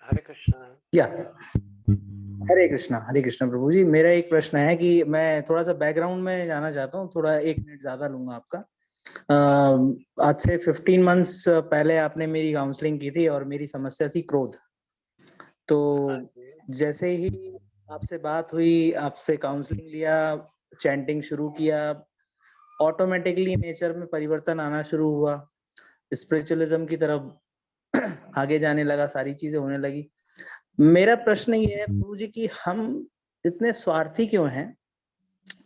S1: हरे कृष्णा।
S5: या हरे कृष्णा प्रभु जी। मेरा एक प्रश्न है कि मैं थोड़ा सा बैकग्राउंड में जाना चाहता हूँ, थोड़ा 1 मिनट ज्यादा लूंगा आपका। आज से 15 मंथ्स पहले आपने मेरी काउंसलिंग की थी और मेरी समस्या थी क्रोध। तो जैसे ही आपसे बात हुई, आपसे काउंसलिंग लिया, चैंटिंग शुरू किया, ऑटोमेटिकली नेचर में परिवर्तन आना शुरू हुआ, स्पिरिचुअलिज्म की तरफ आगे जाने लगा, सारी चीजें होने लगी। मेरा प्रश्न ये है प्रभु जी कि हम इतने स्वार्थी क्यों हैं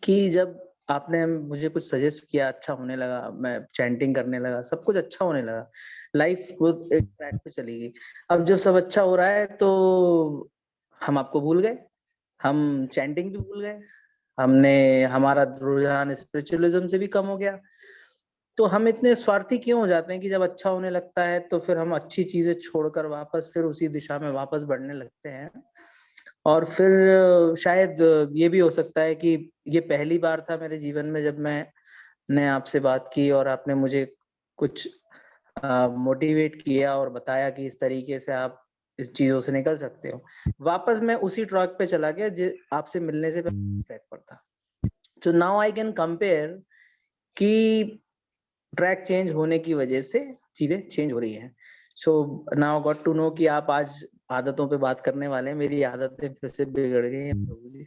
S5: कि जब आपने मुझे कुछ सजेस्ट किया, अच्छा होने लगा, मैं चैंटिंग करने लगा, सब कुछ अच्छा होने लगा, लाइफ वो एक ट्रैक पे चली गई। अब जब सब अच्छा हो रहा है तो हम आपको भूल गए, हम चैंटिंग भी भूल गए, हमारा रुझान स्पिरिचुअलिज्म से भी कम हो गया। तो हम इतने स्वार्थी क्यों हो जाते हैं कि जब अच्छा होने लगता है तो फिर हम अच्छी चीजें छोड़कर वापस फिर उसी दिशा में वापस बढ़ने लगते हैं। और फिर शायद ये भी हो सकता है कि ये पहली बार था मेरे जीवन में जब मैंने आपसे बात की और आपने मुझे कुछ मोटिवेट किया और बताया कि इस तरीके से आप इस चीजों से निकल सकते हो। वापस मैं उसी ट्रैक पे चला गया जो आपसे मिलने से पहले ट्रैक पर था। तो नाउ आई कैन कंपेयर कि ट्रैक चेंज होने की वजह से चीजें चेंज हो रही हैं। So now got to know कि आप आज आदतों पे बात करने वाले हैं। मेरी आदतें फिर से बिगड़ गई हैं प्रभु जी।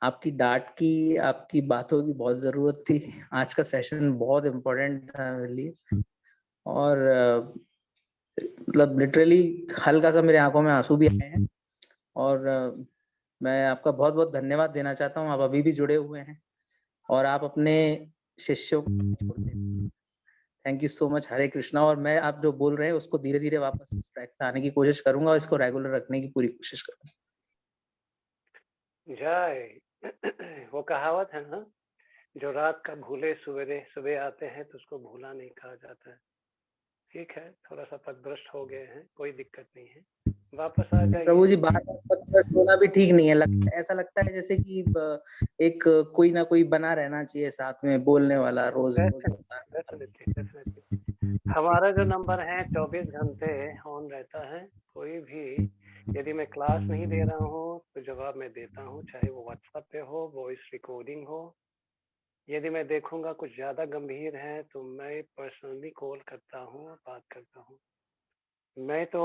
S5: आपकी डांट की, आपकी बातों की बहुत जरूरत थी। आज का सेशन बहुत इम्पोर्टेंट था मेरे लिए और मतलब लिटरली हल्का सा मेरे आंखों में आंसू भी आए हैं। और मैं आपका बहुत बहुत धन्यवाद देना चाहता हूँ। आप अभी भी जुड़े हुए हैं और आप अपने शिष्यों को छोड़ते हैं। Thank you so much. Hare Krishna. और मैं आप जो बोल रहे हैं उसको धीरे धीरे वापस ट्रैक पे आने की कोशिश करूंगा और इसको रेगुलर रखने की पूरी कोशिश करूंगा।
S1: जय। वो कहावत है ना, जो रात का भूले सुबह आते हैं तो उसको भूला नहीं कहा जाता है। ठीक है, थोड़ा सा पथभ्रष्ट हो गए हैं, कोई दिक्कत नहीं है, वापस आ जाइए।
S5: प्रभु जी बार बार पथभ्रष्ट होना भी ठीक नहीं है, ऐसा लगता है जैसे कि एक कोई ना कोई बना रहना चाहिए साथ में बोलने वाला रोज रोज
S1: डेफिनेटली हमारा जो नंबर है 24 घंटे ऑन रहता है। कोई भी यदि मैं क्लास नहीं दे रहा हूँ तो जवाब मैं देता हूँ, चाहे वो व्हाट्सएप पे हो, वॉइस रिकॉर्डिंग हो। यदि मैं देखूंगा कुछ ज्यादा गंभीर है तो मैं पर्सनली कॉल करता हूँ, बात करता हूँ। मैं तो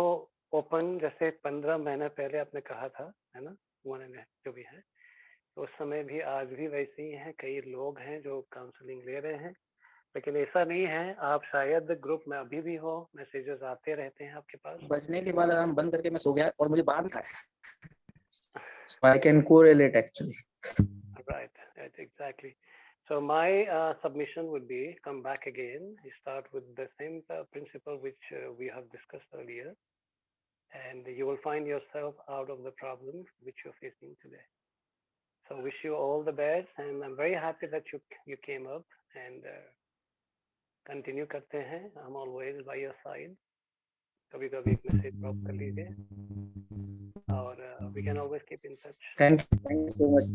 S1: ओपन जैसे 15 महीने पहले आपने कहा था, है ना, 1.5 जो भी है, तो उस समय भी आज भी वैसे ही है। कई लोग हैं जो काउंसलिंग ले रहे हैं, लेकिन ऐसा नहीं है। आप शायद ग्रुप में अभी भी हो, मैसेजेस आते रहते हैं आपके पास।
S5: बजने के बाद अलार्म बंद करके मैं सो गया और मुझे बाद में so I can correlate actually.
S1: Right, exactly. So my submission would be come back again. You start with the same principle which we have discussed earlier, and you will find yourself out of the problems which you're facing today. So wish you all the best, and I'm very happy that you came up and continue करते हैं. I'm always by your side. कभी कभी एक message drop कर लीजिए और we can always keep in touch.
S5: Thank you so much.